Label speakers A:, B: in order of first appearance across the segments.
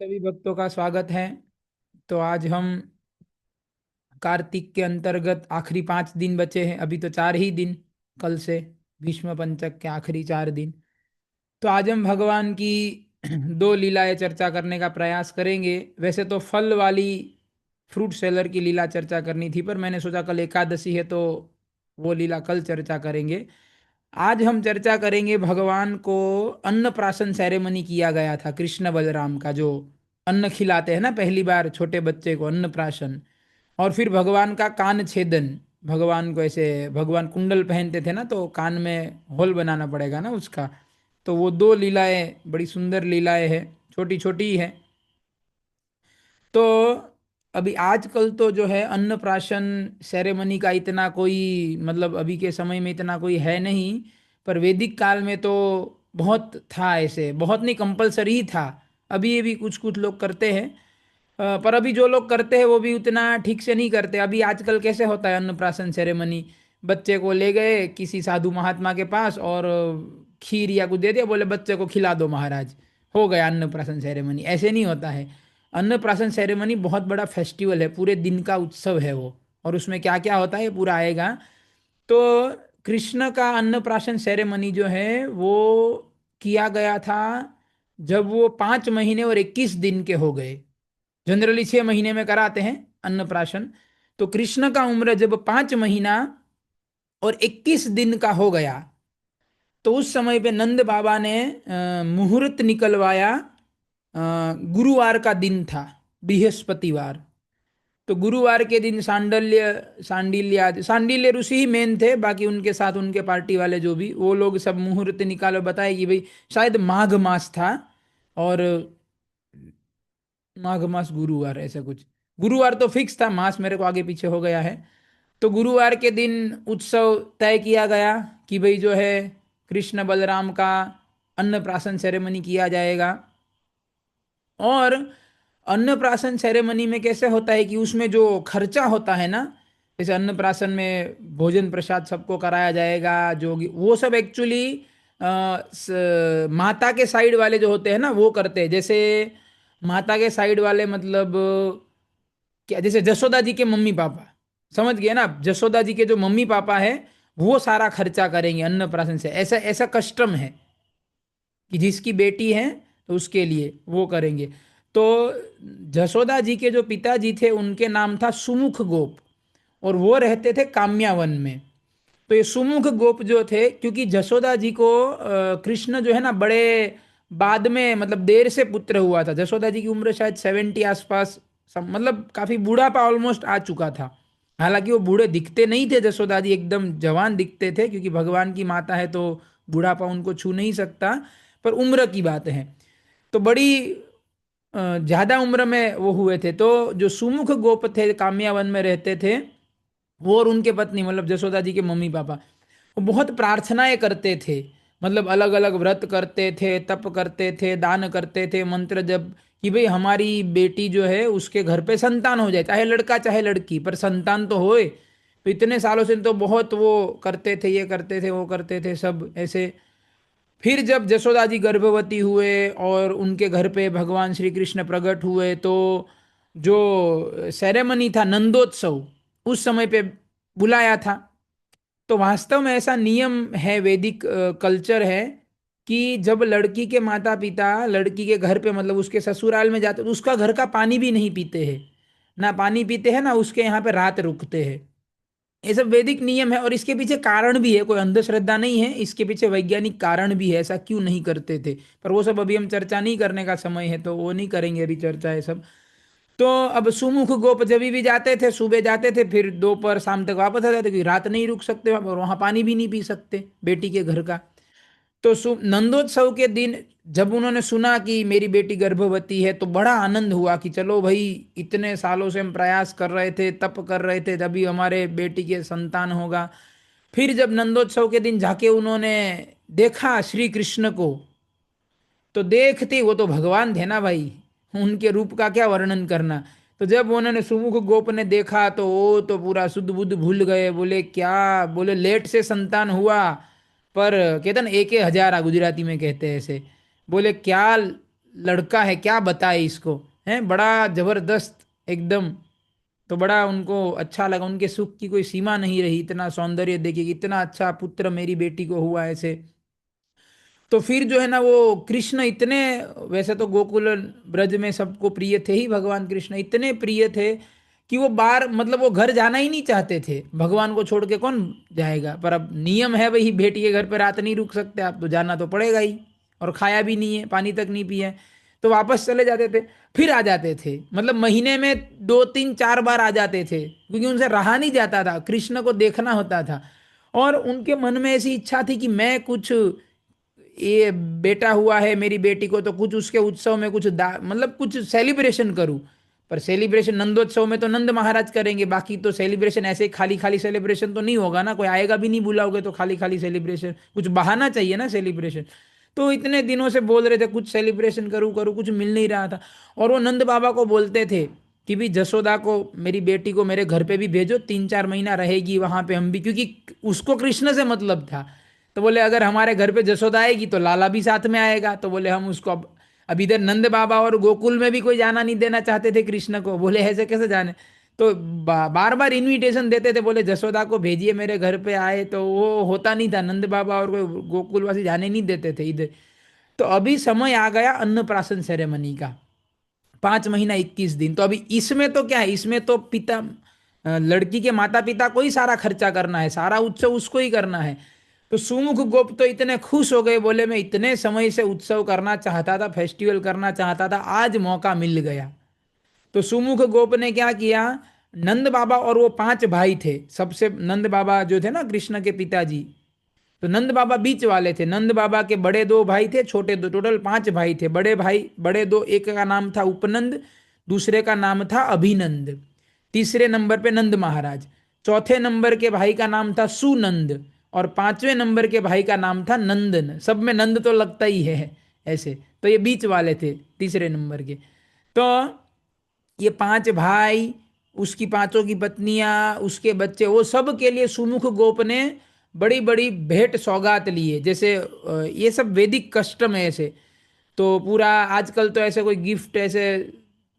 A: सभी भक्तों का स्वागत है। तो आज हम कार्तिक के अंतर्गत आखिरी 5 दिन बचे हैं, अभी तो 4 ही दिन कल से, भीष्म पंचक के आखिरी 4 दिन। तो आज हम भगवान की दो लीलाएं चर्चा करने का प्रयास करेंगे। वैसे तो फल वाली फ्रूट सेलर की लीला चर्चा करनी थी, पर मैंने सोचा कल एकादशी है तो वो लीला कल चर्चा करेंगे। आज हम चर्चा करेंगे भगवान को अन्नप्राशन सेरेमनी किया गया था कृष्ण बलराम का, जो अन्न खिलाते हैं ना पहली बार छोटे बच्चे को, अन्नप्राशन। और फिर भगवान का कान छेदन। भगवान को ऐसे, भगवान कुंडल पहनते थे ना, तो कान में होल बनाना पड़ेगा ना उसका। तो वो दो लीलाएं बड़ी सुंदर लीलाएं हैं, छोटी छोटी ही है। तो अभी आजकल तो जो है अन्नप्राशन सेरेमनी का इतना कोई, मतलब अभी के समय में इतना कोई है नहीं। पर वैदिक काल में तो बहुत था, ऐसे बहुत नहीं, कंपलसरी ही था। अभी ये भी कुछ कुछ लोग करते हैं। पर अभी जो लोग करते हैं वो भी उतना ठीक से नहीं करते। अभी आजकल कैसे होता है अन्नप्राशन सेरेमनी, बच्चे को ले गए किसी साधु महात्मा के पास और खीर या कुछ दे दिया, बोले बच्चे को खिला दो महाराज, हो गया अन्नप्राशन सेरेमनी। ऐसे नहीं होता है। अन्नप्राशन सेरेमनी बहुत बड़ा फेस्टिवल है, पूरे दिन का उत्सव है वो। और उसमें क्या क्या होता है पूरा आएगा। तो कृष्ण का अन्नप्राशन सेरेमनी जो है वो किया गया था जब वो 5 महीने और 21 दिन के हो गए। जनरली 6 महीने में कराते हैं अन्नप्राशन। तो कृष्ण का उम्र जब 5 महीना और 21 दिन का हो गया, तो उस समय पे नंद बाबा ने मुहूर्त निकलवाया। गुरुवार का दिन था, बृहस्पतिवार। तो गुरुवार के दिन सांडिल्य ऋषि ही मेन थे, बाकी उनके साथ उनके पार्टी वाले जो भी वो लोग सब मुहूर्त निकालो, बताए कि भाई शायद माघ मास था। और माघ मास गुरुवार ऐसा कुछ, गुरुवार तो फिक्स था, मास मेरे को आगे पीछे हो गया है। तो गुरुवार के दिन उत्सव तय किया गया कि भाई जो है कृष्ण बलराम का अन्नप्राशन सेरेमनी किया जाएगा। और अन्नप्राशन सेरेमनी में कैसे होता है कि उसमें जो खर्चा होता है ना, जैसे अन्नप्राशन में भोजन प्रसाद सबको कराया जाएगा, जो वो सब एक्चुअली माता के साइड वाले जो होते हैं ना वो करते हैं। जैसे माता के साइड वाले मतलब क्या, जैसे जसोदा जी के मम्मी पापा, समझ गए ना आप, जसोदा जी के जो मम्मी पापा है वो सारा खर्चा करेंगे अन्नप्राशन से। ऐसा ऐसा कस्टम है कि जिसकी बेटी है तो उसके लिए वो करेंगे। तो जसोदा जी के जो पिताजी थे उनके नाम था सुमुख गोप, और वो रहते थे काम्यावन में। तो ये सुमुख गोप जो थे, क्योंकि जसोदा जी को कृष्ण जो है ना बड़े बाद में, मतलब देर से पुत्र हुआ था। जसोदा जी की उम्र शायद 70 आसपास, मतलब काफी बूढ़ापा ऑलमोस्ट आ चुका था। हालांकि वो बूढ़े दिखते नहीं थे, जसोदा जी एकदम जवान दिखते थे, क्योंकि भगवान की माता है तो बूढ़ापा उनको छू नहीं सकता। पर उम्र की बात है, तो बड़ी ज्यादा उम्र में वो हुए थे। तो जो सुमुख गोप थे काम्यावन में रहते थे, वो और उनके पत्नी मतलब जसोदा जी के मम्मी पापा, वो बहुत प्रार्थनाएं करते थे। मतलब अलग अलग व्रत करते थे, तप करते थे, दान करते थे, मंत्र जब, कि भाई हमारी बेटी जो है उसके घर पे संतान हो जाए, चाहे लड़का चाहे लड़की, पर संतान तो होए। तो इतने सालों से तो बहुत वो करते थे, ये करते थे वो करते थे सब ऐसे। फिर जब जसोदा जी गर्भवती हुए और उनके घर पे भगवान श्री कृष्ण प्रकट हुए, तो जो सेरेमनी था नंदोत्सव, उस समय पे बुलाया था। तो वास्तव में ऐसा नियम है, वैदिक कल्चर है, कि जब लड़की के माता पिता लड़की के घर पे, मतलब उसके ससुराल में जाते, तो उसका घर का पानी भी नहीं पीते हैं। ना पानी पीते हैं, ना उसके यहाँ पे रात रुकते हैं। ये सब वैदिक नियम है, और इसके पीछे कारण भी है, कोई अंधश्रद्धा नहीं है, इसके पीछे वैज्ञानिक कारण भी है, ऐसा क्यों नहीं करते थे। पर वो सब अभी हम चर्चा नहीं करने का समय है, तो वो नहीं करेंगे अभी चर्चा है सब। तो अब सुमुख गोप जब भी जाते थे, सुबह जाते थे, फिर दोपहर शाम तक वापस आ जाते, क्योंकि रात नहीं रुक सकते वहाँ, और वहाँ पानी भी नहीं पी सकते बेटी के घर का। तो नंदोत्सव के दिन जब उन्होंने सुना कि मेरी बेटी गर्भवती है, तो बड़ा आनंद हुआ कि चलो भाई, इतने सालों से हम प्रयास कर रहे थे, तप कर रहे थे, तभी हमारे बेटी के संतान होगा। फिर जब नंदोत्सव के दिन जाके उन्होंने देखा श्री कृष्ण को, तो देखते, वो तो भगवान थे ना भाई, उनके रूप का क्या वर्णन करना। तो जब उन्होंने सुमुख गोप ने देखा, तो वो तो पूरा शुद्ध बुद्ध भूल गए। बोले क्या, बोले लेट से संतान हुआ, पर कहते ना एक हजार आ, गुजराती में कहते हैं ऐसे। बोले क्या लड़का है, क्या बताए इसको, है बड़ा जबरदस्त एकदम। तो बड़ा उनको अच्छा लगा, उनके सुख की कोई सीमा नहीं रही, इतना सौंदर्य देखिए, इतना अच्छा पुत्र मेरी बेटी को हुआ ऐसे। तो फिर जो है ना वो कृष्ण इतने, वैसे तो गोकुल ब्रज में सबको प्रिय थे ही, भगवान कृष्ण इतने प्रिय थे कि वो बार मतलब वो घर जाना ही नहीं चाहते थे, भगवान को छोड़ के कौन जाएगा, पर अब नियम है भाई, बेटी के घर पे रात नहीं रुक सकते आप, तो जाना तो पड़ेगा ही। और खाया भी नहीं है, पानी तक नहीं पिया है, तो वापस चले जाते थे। फिर आ जाते थे, मतलब महीने में 2 3 4 बार आ जाते थे, क्योंकि उनसे रहा नहीं जाता था, कृष्ण को देखना होता था। और उनके मन में ऐसी इच्छा थी कि मैं कुछ, ये बेटा हुआ है मेरी बेटी को, तो कुछ उसके उत्सव में कुछ मतलब कुछ सेलिब्रेशन करूं। पर सेलिब्रेशन नंदोत्सव में तो नंद महाराज करेंगे, बाकी तो सेलिब्रेशन ऐसे ही खाली खाली सेलिब्रेशन तो नहीं होगा ना, कोई आएगा भी नहीं बुलाओगे तो खाली खाली सेलिब्रेशन, कुछ बहाना चाहिए ना सेलिब्रेशन। तो इतने दिनों से बोल रहे थे कुछ सेलिब्रेशन करूँ करूँ, कुछ मिल नहीं रहा था। और वो नंद बाबा को बोलते थे कि भी जसोदा को, मेरी बेटी को मेरे घर पे भी भेजो, 3 4 महीना रहेगी वहां पे हम भी, क्योंकि उसको कृष्ण से मतलब था। तो बोले अगर हमारे घर पे जसोदा आएगी तो लाला भी साथ में आएगा, तो बोले हम उसको अब इधर नंद बाबा और गोकुल में भी कोई जाना नहीं देना चाहते थे कृष्ण को, बोले ऐसे कैसे जाने। तो बार बार इनविटेशन देते थे, बोले जसोदा को भेजिए मेरे घर पे आए, तो वो होता नहीं था, नंद बाबा और कोई गोकुलवासी जाने नहीं देते थे इधर। तो अभी समय आ गया अन्नप्राशन सेरेमनी का, 5 महीना 21 दिन। तो अभी इसमें तो क्या है, इसमें तो पिता, लड़की के माता पिता को ही सारा खर्चा करना है, सारा उत्सव उसको ही करना है। तो सुमुख गोप तो इतने खुश हो गए, बोले मैं इतने समय से उत्सव करना चाहता था, फेस्टिवल करना चाहता था, आज मौका मिल गया। तो सुमुख गोप ने क्या किया, नंद बाबा और वो 5 भाई थे, सबसे नंद बाबा जो थे ना कृष्ण के पिताजी, तो नंद बाबा बीच वाले थे, नंद बाबा के बड़े 2 भाई थे, छोटे 2, टोटल 5 भाई थे। बड़े भाई, बड़े 2, एक का नाम था उपनंद, दूसरे का नाम था अभिनंद, तीसरे नंबर पे नंद महाराज, चौथे नंबर के भाई का नाम था सुनंद, और 5वें नंबर के भाई का नाम था नंदन। सब में नंद तो लगता ही है ऐसे। तो ये बीच वाले थे तीसरे नंबर के। तो ये 5 भाई, उसकी पांचों की पत्नियां, उसके बच्चे, वो सब के लिए सुमुख गोप ने बड़ी बड़ी भेंट सौगात लिए। जैसे ये सब वैदिक कस्टम है ऐसे। तो पूरा आजकल तो ऐसे कोई गिफ्ट ऐसे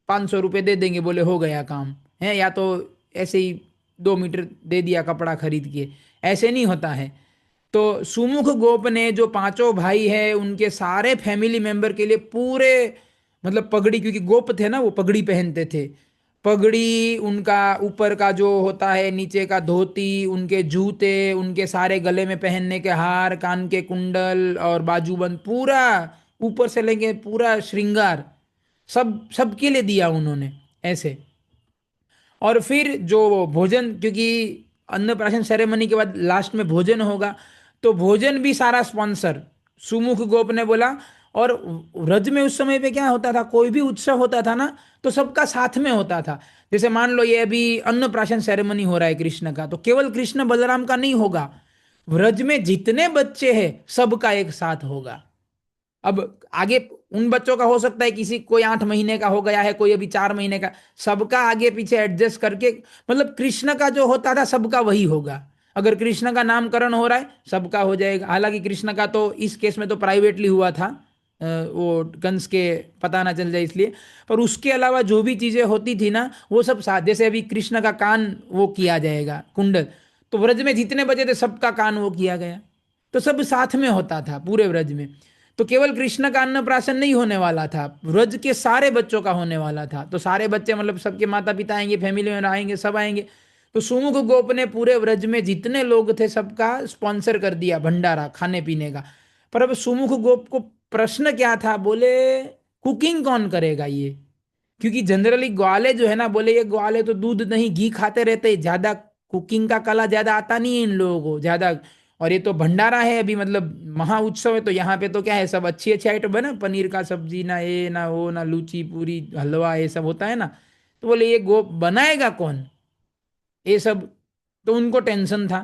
A: 500 रुपये दे देंगे, बोले हो गया काम है, या तो ऐसे ही 2 मीटर दे दिया कपड़ा खरीद के, ऐसे नहीं होता है। तो सुमुख गोप ने जो 5 भाई है उनके सारे फैमिली मेंबर के लिए पूरे, मतलब पगड़ी, क्योंकि गोप थे ना वो पगड़ी पहनते थे, पगड़ी, उनका ऊपर का जो होता है, नीचे का धोती, उनके जूते, उनके सारे गले में पहनने के हार, कान के कुंडल और बाजूबंद, पूरा ऊपर से लेके पूरा श्रृंगार, सब सबके लिए दिया उन्होंने ऐसे। और फिर जो भोजन, क्योंकि अन्नप्राशन सेरेमनी के बाद लास्ट में भोजन होगा, तो भोजन भी सारा स्पॉन्सर सुमुख गोप ने बोला। और व्रज में उस समय पे क्या होता था, कोई भी उत्सव होता था ना, तो सबका साथ में होता था। जैसे मान लो ये अभी अन्नप्राशन सेरेमनी हो रहा है कृष्ण का, तो केवल कृष्ण बलराम का नहीं होगा, व्रज में जितने बच्चे हैं सबका एक साथ होगा। अब आगे उन बच्चों का हो सकता है किसी, कोई 8 महीने का हो गया है, कोई अभी 4 महीने का, सबका आगे पीछे एडजस्ट करके, मतलब कृष्ण का जो होता था सबका वही होगा। अगर कृष्ण का नामकरण हो रहा है सबका हो जाएगा। हालांकि कृष्ण का तो इस केस में तो प्राइवेटली हुआ था, वो कंस के पता ना चल जाए इसलिए। पर उसके अलावा जो भी चीजें होती थी ना वो सब साथ, जैसे अभी कृष्ण का कान वो किया जाएगा कुंडल, तो व्रज में जितने बचे थे सबका कान वो किया गया। तो सब साथ में होता था पूरे व्रज में। तो केवल कृष्ण का अन्नप्राशन नहीं होने वाला था, व्रज के सारे बच्चों का होने वाला था। तो सारे बच्चे मतलब सबके माता पिता आएंगे, फैमिली में आएंगे, सब आएंगे। तो सुमुख गोप ने पूरे व्रज में जितने लोग थे सबका स्पॉन्सर कर दिया भंडारा खाने पीने का। पर अब सुमुख गोप को प्रश्न क्या था, बोले कुकिंग कौन करेगा ये, क्योंकि जनरली ग्वाले जो है ना, बोले ये ग्वाले तो दूध नहीं घी खाते रहते, ज्यादा कुकिंग का कला ज्यादा आता नहीं है इन लोगों को ज्यादा। और ये तो भंडारा है अभी, मतलब महा उत्सव है, तो यहाँ पे तो क्या है, सब अच्छी अच्छी आइटम है ना, पनीर का सब्जी ना, ये ना वो ना, लूची पूरी हलवा, ये सब होता है ना। तो बोले ये गो बनाएगा कौन ये सब। तो उनको टेंशन था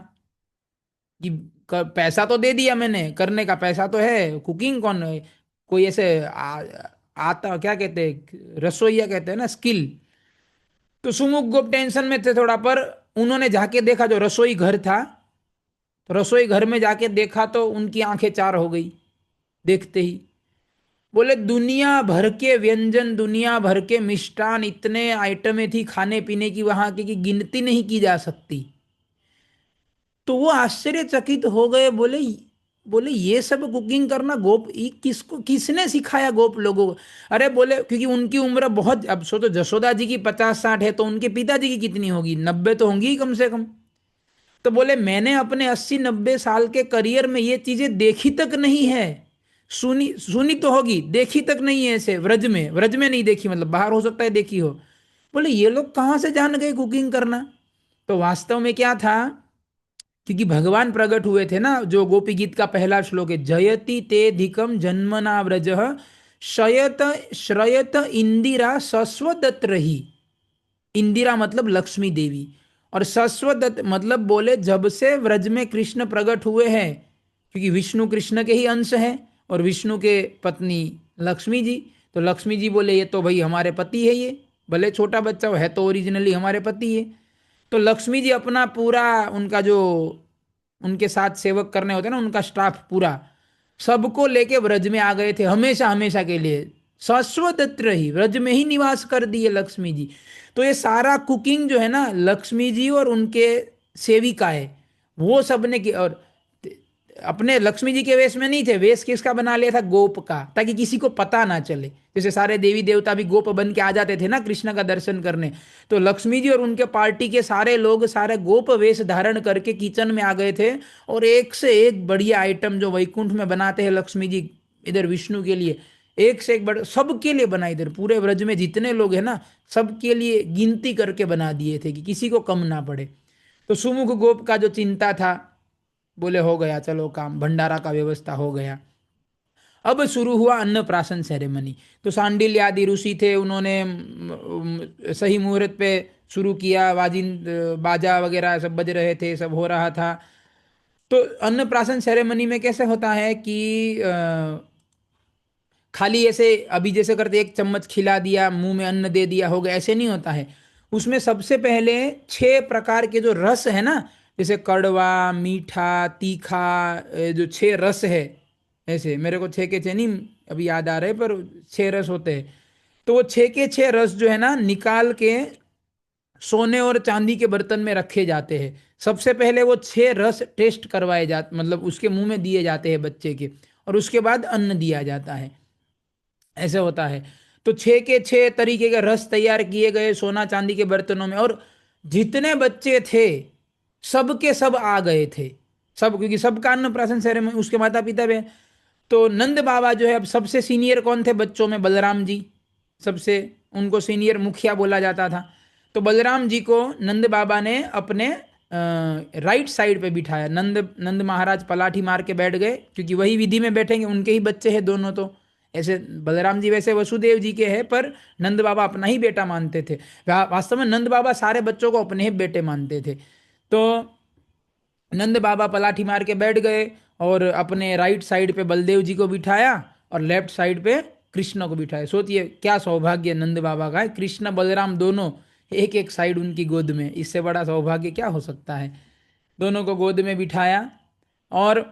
A: कि पैसा तो दे दिया मैंने, करने का पैसा तो है, कुकिंग कौन है, कोई ऐसे आता क्या कहते हैं, रसोईया कहते हैं ना, स्किल। तो सुमुख गुप्त टेंशन में थे थोड़ा, पर उन्होंने जाके देखा जो रसोई घर था, तो रसोई घर में जाके देखा तो उनकी आंखें चार हो गई देखते ही। बोले दुनिया भर के व्यंजन, दुनिया भर के मिष्ठान, इतने आइटमें थी खाने पीने की वहां की कि गिनती नहीं की जा सकती। तो वो आश्चर्यचकित हो गए, बोले बोले ये सब कुकिंग करना गोप किसको, किसने सिखाया गोप लोगों को? अरे बोले क्योंकि उनकी उम्र बहुत, अब सो तो जसोदा जी की 50-60 है, तो उनके पिताजी की कितनी होगी, 90 तो होंगी ही कम से कम। तो बोले मैंने अपने 80-90 साल के करियर में ये चीजें देखी तक नहीं है। सुनी सुनी तो होगी, देखी तक नहीं है ऐसे व्रज में नहीं देखी, मतलब बाहर हो सकता है देखी हो। बोले ये लोग कहाँ से जान गए कुकिंग करना? तो वास्तव में क्या था, क्योंकि भगवान प्रकट हुए थे ना, जो गोपी गीत का पहला श्लोक है, जयति ते धिकम जन्मना व्रज शयत श्रयत इंदिरा सस्वदत्त रही। इंदिरा मतलब लक्ष्मी देवी, और सस्वदत्त मतलब बोले जब से व्रज में कृष्ण प्रकट हुए हैं, क्योंकि विष्णु कृष्ण के ही अंश हैं और विष्णु के पत्नी लक्ष्मी जी। तो लक्ष्मी जी बोले ये तो भाई हमारे पति है, ये भले छोटा बच्चा हो, है तो ओरिजिनली हमारे पति है। तो लक्ष्मी जी अपना पूरा, उनका जो उनके साथ सेवक करने होते हैं ना, उनका स्टाफ पूरा, सबको लेके व्रज में आ गए थे, हमेशा हमेशा के लिए शाश्वत रही, व्रज में ही निवास कर दिए लक्ष्मी जी। तो ये सारा कुकिंग जो है ना, लक्ष्मी जी और उनके सेविकाएं वो सब ने की। और अपने लक्ष्मी जी के वेश में नहीं थे, वेश किसका बना लिया था, गोप का, ताकि किसी को पता ना चले। जैसे सारे देवी देवता भी गोप बन के आ जाते थे ना कृष्ण का दर्शन करने, तो लक्ष्मी जी और उनके पार्टी के सारे लोग सारे गोप वेश धारण करके किचन में आ गए थे। और एक से एक बढ़िया आइटम जो वैकुंठ में बनाते हैं लक्ष्मी जी इधर विष्णु के लिए, एक से एक बड़ा सबके लिए बना, इधर पूरे व्रज में जितने लोग हैं ना सबके लिए गिनती करके बना दिए थे कि किसी को कम ना पड़े। तो सुमुख गोप का जो चिंता था, बोले हो गया, चलो काम, भंडारा का व्यवस्था हो गया। अब शुरू हुआ अन्नप्राशन सेरेमनी। तो सांडिल्य आदि ऋषि थे, उन्होंने सही मुहूर्त पे शुरू किया, वाजिन बाजा वगैरह सब बज रहे थे, सब हो रहा था। तो अन्नप्राशन सेरेमनी में कैसे होता है कि खाली ऐसे अभी जैसे करते एक चम्मच खिला दिया, मुंह में अन्न दे दिया, हो गया, ऐसे नहीं होता है। उसमें सबसे पहले 6 प्रकार के जो रस है ना, जैसे कड़वा, मीठा, तीखा, जो 6 रस है, ऐसे मेरे को 6 के 6 नहीं अभी याद आ रहे, पर 6 रस होते हैं। तो वो 6 के 6 रस जो है ना निकाल के सोने और चांदी के बर्तन में रखे जाते हैं। सबसे पहले वो 6 रस टेस्ट करवाए जाते, मतलब उसके मुंह में दिए जाते हैं बच्चे के, और उसके बाद अन्न दिया जाता है, ऐसे होता है। तो 6 के 6 तरीके के रस तैयार किए गए सोना चांदी के बर्तनों में, और जितने बच्चे थे सब के सब आ गए थे, सब, क्योंकि सबका अन्नप्राशन सेरेमनी उसके माता पिता भी। तो नंद बाबा जो है, अब सबसे सीनियर कौन थे बच्चों में, बलराम जी, सबसे उनको सीनियर मुखिया बोला जाता था। तो बलराम जी को नंद बाबा ने अपने राइट साइड पे बिठाया। नंद नंद महाराज पलाठी मार के बैठ गए, क्योंकि वही विधि में बैठेंगे, उनके ही बच्चे हैं दोनों। तो ऐसे बलराम जी वैसे वसुदेव जी के हैं, पर नंद बाबा अपना ही बेटा मानते थे। वास्तव में नंद बाबा सारे बच्चों को अपने ही बेटे मानते थे। तो नंद बाबा पलाठी मार के बैठ गए, और अपने राइट साइड पे बलदेव जी को बिठाया और लेफ्ट साइड पे कृष्ण को बिठाया। सोचिए क्या सौभाग्य नंद बाबा का है, कृष्ण बलराम दोनों एक एक साइड उनकी गोद में, इससे बड़ा सौभाग्य क्या हो सकता है। दोनों को गोद में बिठाया, और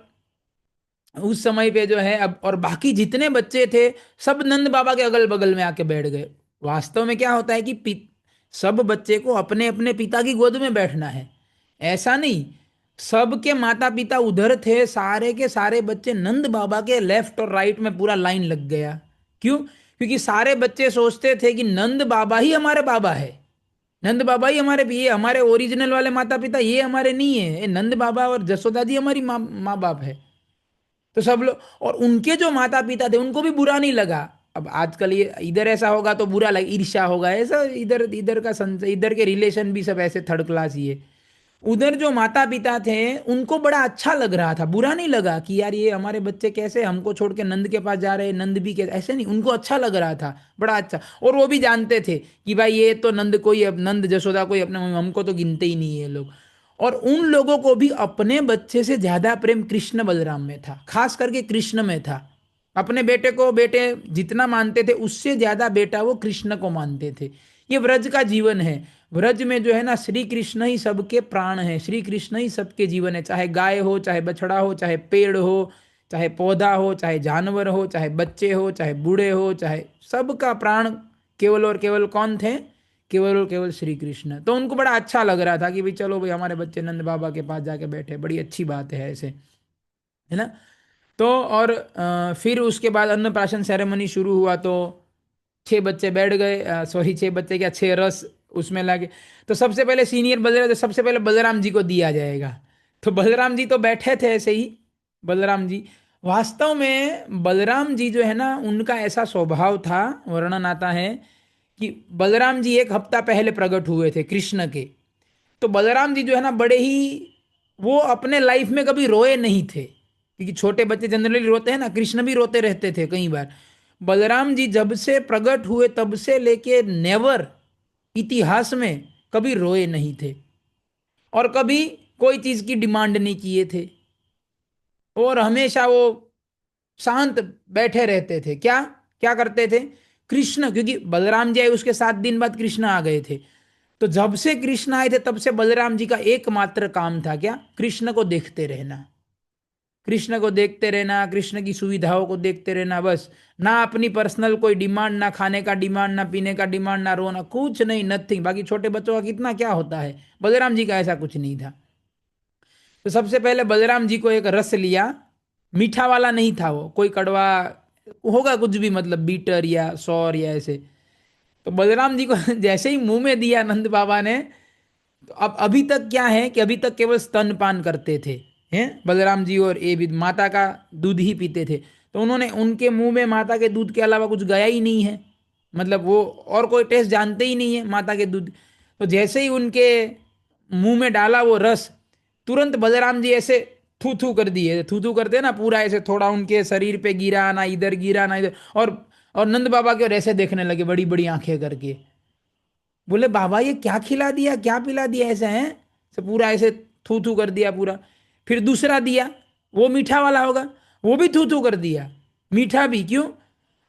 A: उस समय पे जो है अब, और बाकी जितने बच्चे थे सब नंद बाबा के अगल बगल में आके बैठ गए। वास्तव में क्या होता है कि सब बच्चे को अपने अपने पिता की गोद में बैठना है, ऐसा नहीं। सबके माता पिता उधर थे, सारे के सारे बच्चे नंद बाबा के लेफ्ट और राइट में पूरा लाइन लग गया। क्यों? क्योंकि सारे बच्चे सोचते थे कि नंद बाबा ही हमारे बाबा है, नंद बाबा ही हमारे, ये हमारे ओरिजिनल वाले माता पिता ये हमारे नहीं है, ये नंद बाबा और जसोदा जी हमारी माँ माँ बाप है। तो सब लोग, और उनके जो माता पिता थे उनको भी बुरा नहीं लगा। अब आजकल ये इधर ऐसा होगा तो बुरा लग, ईर्ष्या होगा ऐसा, इधर इधर का इधर के रिलेशन भी सब ऐसे थर्ड क्लास ही है। उधर जो माता पिता थे उनको बड़ा अच्छा लग रहा था, बुरा नहीं लगा कि यार ये हमारे बच्चे कैसे हमको छोड़ के नंद के पास जा रहे हैं, नंद भी कैसे, ऐसे नहीं, उनको अच्छा लग रहा था, बड़ा अच्छा। और वो भी जानते थे कि भाई ये तो नंद कोई, अब नंद जसोदा कोई अपने, हमको तो गिनते ही नहीं है लोग। और उन लोगों को भी अपने बच्चे से ज्यादा प्रेम कृष्ण बलराम में था, खास करके कृष्ण में था। अपने बेटे को बेटे जितना मानते थे उससे ज्यादा बेटा वो कृष्ण को मानते थे। ये व्रज का जीवन है। व्रज में जो है ना श्री कृष्ण ही सबके प्राण है, श्री कृष्ण ही सबके जीवन है, चाहे गाय हो, चाहे बछड़ा हो, चाहे पेड़ हो, चाहे पौधा हो, चाहे जानवर हो, चाहे बच्चे हो, चाहे बूढ़े हो, चाहे सबका प्राण केवल और केवल कौन थे? केवल और केवल श्री कृष्ण। तो उनको बड़ा अच्छा लग रहा था कि भाई चलो भाई हमारे बच्चे नंद बाबा के पास जाके बैठे, बड़ी अच्छी बात है ऐसे, है ना। तो और फिर उसके बाद अन्नप्राशन सेरेमनी शुरू हुआ। तो 6 बच्चे बैठ गए, सॉरी 6 बच्चे क्या, 6 रस उसमें लाके। तो सबसे पहले सीनियर बलराम, तो सबसे पहले बलराम जी को दिया जाएगा। तो बलराम जी तो बैठे थे ऐसे ही। बलराम जी, वास्तव में बलराम जी जो है ना, उनका ऐसा स्वभाव था, वर्णन आता है कि बलराम जी 1 हफ्ता पहले प्रकट हुए थे कृष्ण के। तो बलराम जी जो है ना, बड़े ही, वो अपने लाइफ में कभी रोए नहीं थे, क्योंकि छोटे बच्चे जनरली रोते हैं ना, कृष्ण भी रोते रहते थे कई बार। बलराम जी जब से प्रकट हुए तब से लेके नेवर, इतिहास में कभी रोए नहीं थे, और कभी कोई चीज की डिमांड नहीं किए थे, और हमेशा वो शांत बैठे रहते थे। क्या क्या करते थे? कृष्ण, क्योंकि बलराम जी आए उसके 7 दिन बाद कृष्ण आ गए थे। तो जब से कृष्ण आए थे तब से बलराम जी का एकमात्र काम था क्या? कृष्ण को देखते रहना, कृष्ण को देखते रहना, कृष्ण की सुविधाओं को देखते रहना, बस। ना अपनी पर्सनल कोई डिमांड, ना खाने का डिमांड, ना पीने का डिमांड, ना रोना, कुछ नहीं, नथिंग। बाकी छोटे बच्चों का कितना क्या होता है, बलराम जी का ऐसा कुछ नहीं था। तो सबसे पहले बलराम जी को एक रस लिया, मीठा वाला नहीं था वो, कोई कड़वा होगा कुछ भी, मतलब बीटर या सौर या ऐसे। तो बलराम जी को जैसे ही मुंह में दिया नंद बाबा ने, तो अब अभी तक क्या है कि अभी तक केवल स्तनपान करते थे, हैं बलराम जी, और ये भी माता का दूध ही पीते थे। तो उन्होंने, उनके मुंह में माता के दूध के अलावा कुछ गया ही नहीं है, मतलब वो और कोई टेस्ट जानते ही नहीं है माता के दूध। तो जैसे ही उनके मुंह में डाला वो रस, तुरंत बलराम जी ऐसे थू थू कर दिए, थू थू करते हैं ना, पूरा ऐसे थोड़ा उनके शरीर पे गिरा, ना इधर गिरा ना इधर। और नंद बाबा की ओर ऐसे देखने लगे बड़ी बड़ी आंखें करके, बोले बाबा ये क्या खिला दिया, क्या पिला दिया ऐसे हैं, से पूरा ऐसे थू थू कर दिया पूरा। फिर दूसरा दिया, वो मीठा वाला होगा, वो भी थू थू कर दिया, मीठा भी क्यों?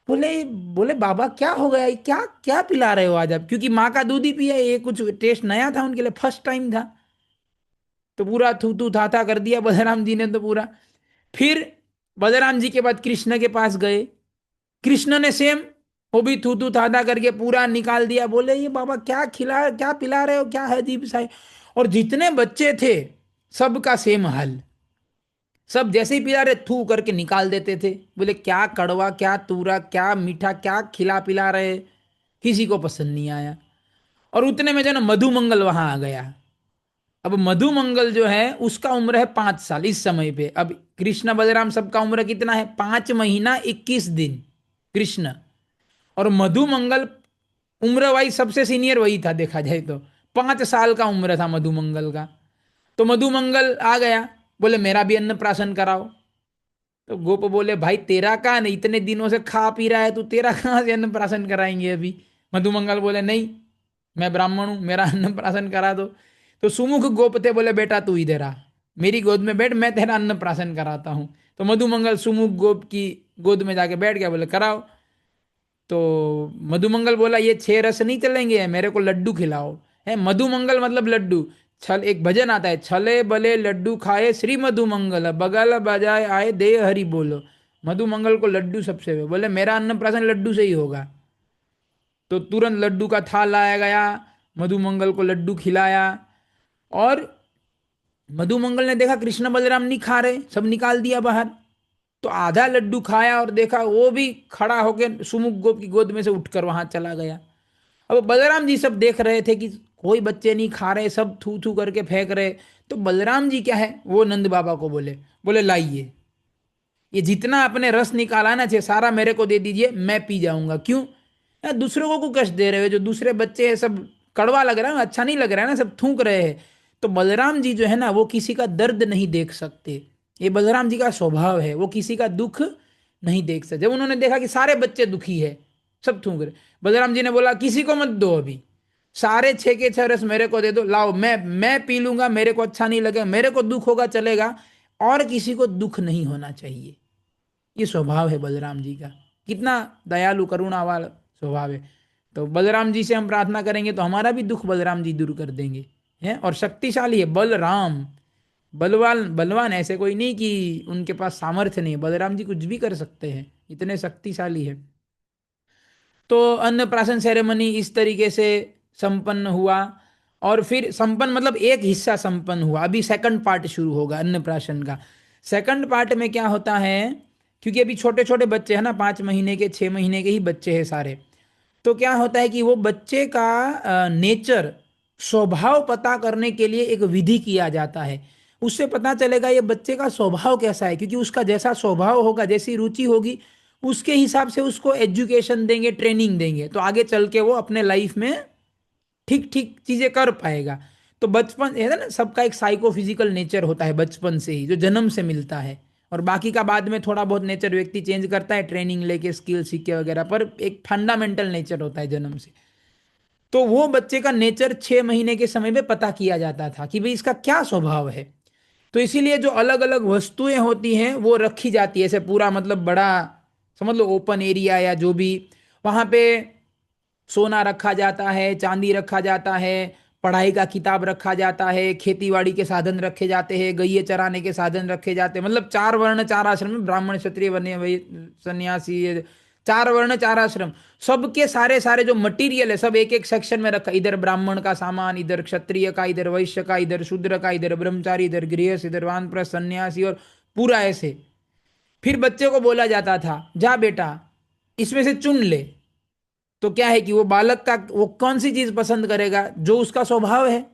A: बोले बोले बाबा क्या हो गया, ये क्या क्या पिला रहे हो आज आप? क्योंकि माँ का दूध ही पिया, ये कुछ टेस्ट नया था उनके लिए, फर्स्ट टाइम था। तो पूरा थू थू था कर दिया बलराम जी ने तो पूरा। फिर बलराम जी के बाद कृष्ण के पास गए, कृष्ण ने सेम, वो भी थू थू था करके पूरा निकाल दिया। बोले ये बाबा क्या खिला, क्या पिला रहे हो, क्या है अजीब सा है। और जितने बच्चे थे सबका सेम हाल, सब जैसे ही पिला रहे थू करके निकाल देते थे। बोले क्या कड़वा, क्या तूरा, क्या मीठा, क्या खिला पिला रहे, किसी को पसंद नहीं आया। और उतने में जो है ना मधुमंगल वहां आ गया। अब मधुमंगल जो है उसका उम्र है 5 साल इस समय पे। अब कृष्ण बलराम सबका उम्र कितना है? 5 महीना 21 दिन कृष्ण, और मधुमंगल उम्र वाइज सबसे सीनियर वही था देखा जाए तो, 5 साल का उम्र था मधुमंगल का। तो मधुमंगल आ गया, बोले मेरा भी अन्नप्राशन कराओ। तो गोप बोले भाई तेरा कहाँ, नहीं इतने दिनों से खा पी रहा है तू, तेरा कहाँ से अन्नप्राशन कराएंगे अभी? मधुमंगल बोले नहीं, मैं ब्राह्मण हूं, मेरा अन्नप्राशन करा दो। तो सुमुख गोप थे, बोले बेटा तू इधर आ, मेरी गोद में बैठ, मैं तेरा अन्नप्राशन कराता हूँ। तो मधुमंगल सुमुख गोप की गोद में जाके बैठ गया, बोले कराओ। तो मधुमंगल बोला ये 6 रस नहीं चलेंगे, मेरे को लड्डू खिलाओ। है मधुमंगल मतलब लड्डू। छल, एक भजन आता है, छले बले लड्डू खाए श्री मधुमंगल, बगल बजाए आए दे हरि बोलो। मधुमंगल को लड्डू सबसे, बोले मेरा अन्नप्राशन लड्डू से ही होगा। तो तुरंत लड्डू का थाल लाया गया, मधुमंगल को लड्डू खिलाया। और मधुमंगल ने देखा कृष्ण बलराम नहीं खा रहे, सब निकाल दिया बाहर। तो आधा लड्डू खाया और देखा वो भी खड़ा होकर सुमुख गोप की गोद में से उठकर वहां चला गया। अब बलराम जी सब देख रहे थे कि कोई बच्चे नहीं खा रहे, सब थू थू करके फेंक रहे। तो बलराम जी क्या है, वो नंद बाबा को बोले, बोले लाइए, ये जितना आपने रस निकाला ना चाहिए सारा मेरे को दे दीजिए, मैं पी जाऊंगा। क्यों? यार दूसरों को कष्ट दे रहे हो, जो दूसरे बच्चे हैं सब कड़वा लग रहा है ना, अच्छा नहीं लग रहा है ना, सब थूक रहे हैं। तो बलराम जी जो है ना, वो किसी का दर्द नहीं देख सकते, ये बलराम जी का स्वभाव है, वो किसी का दुख नहीं देख सकते। जब उन्होंने देखा कि सारे बच्चे दुखी है, सब थूक रहे, बलराम जी ने बोला किसी को मत दो अभी, सारे 6 के 6 रस मेरे को दे दो, लाओ मैं पी लूंगा, मेरे को अच्छा नहीं लगेगा, मेरे को दुख होगा चलेगा, और किसी को दुख नहीं होना चाहिए। ये स्वभाव है बलराम जी का, कितना दयालु करुणा वाला स्वभाव है। तो बलराम जी से हम प्रार्थना करेंगे तो हमारा भी दुख बलराम जी दूर कर देंगे, हैं। और शक्तिशाली है बलराम, बलवान बलवान ऐसे कोई नहीं कि उनके पास सामर्थ्य नहीं है, बलराम जी कुछ भी कर सकते हैं, इतने शक्तिशाली है। तो अन्नप्राशन सेरेमनी इस तरीके से संपन्न हुआ। और फिर संपन्न मतलब एक हिस्सा संपन्न हुआ, अभी सेकंड पार्ट शुरू होगा अन्नप्राशन का। सेकंड पार्ट में क्या होता है, क्योंकि अभी छोटे छोटे बच्चे हैं ना, 5 महीने के 6 महीने के ही बच्चे हैं सारे। तो क्या होता है कि वो बच्चे का नेचर, स्वभाव पता करने के लिए एक विधि किया जाता है। उससे पता चलेगा ये बच्चे का स्वभाव कैसा है, क्योंकि उसका जैसा स्वभाव होगा, जैसी रुचि होगी, उसके हिसाब से उसको एजुकेशन देंगे, ट्रेनिंग देंगे, तो आगे चल के वो अपने लाइफ में ठीक ठीक चीजें कर पाएगा। तो बचपन है ना, सबका एक साइको फिजिकल नेचर होता है बचपन से ही, जो जन्म से मिलता है। और बाकी का बाद में थोड़ा बहुत नेचर व्यक्ति चेंज करता है, ट्रेनिंग लेके, स्किल सीख के वगैरह, पर एक फंडामेंटल नेचर होता है जन्म से। तो वो बच्चे का नेचर 6 महीने के समय में पता किया जाता था कि भाई इसका क्या स्वभाव है। तो इसीलिए जो अलग अलग वस्तुएं होती हैं वो रखी जाती है, ऐसे पूरा मतलब बड़ा, समझ लो ओपन एरिया या जो भी, वहां पे सोना रखा जाता है, चांदी रखा जाता है, पढ़ाई का किताब रखा जाता है, खेती बाड़ी के साधन रखे जाते हैं, गैये चराने के साधन रखे जाते हैं। मतलब 4 वर्ण 4 आश्रम में, ब्राह्मण क्षत्रिय वन्य सन्यासी, ये 4 वर्ण 4 आश्रम, सबके सारे सारे जो मटेरियल है सब एक एक सेक्शन में रखा। इधर ब्राह्मण का सामान, इधर क्षत्रिय का, इधर वैश्य का, इधर शूद्र का, इधर ब्रह्मचारी, इधर गृहस्थ, इधर वानप्रस्थ सन्यासी, और पूरा ऐसे। फिर बच्चे को बोला जाता था जा बेटा इसमें से चुन ले। तो क्या है कि वो बालक का वो कौन सी चीज पसंद करेगा, जो उसका स्वभाव है।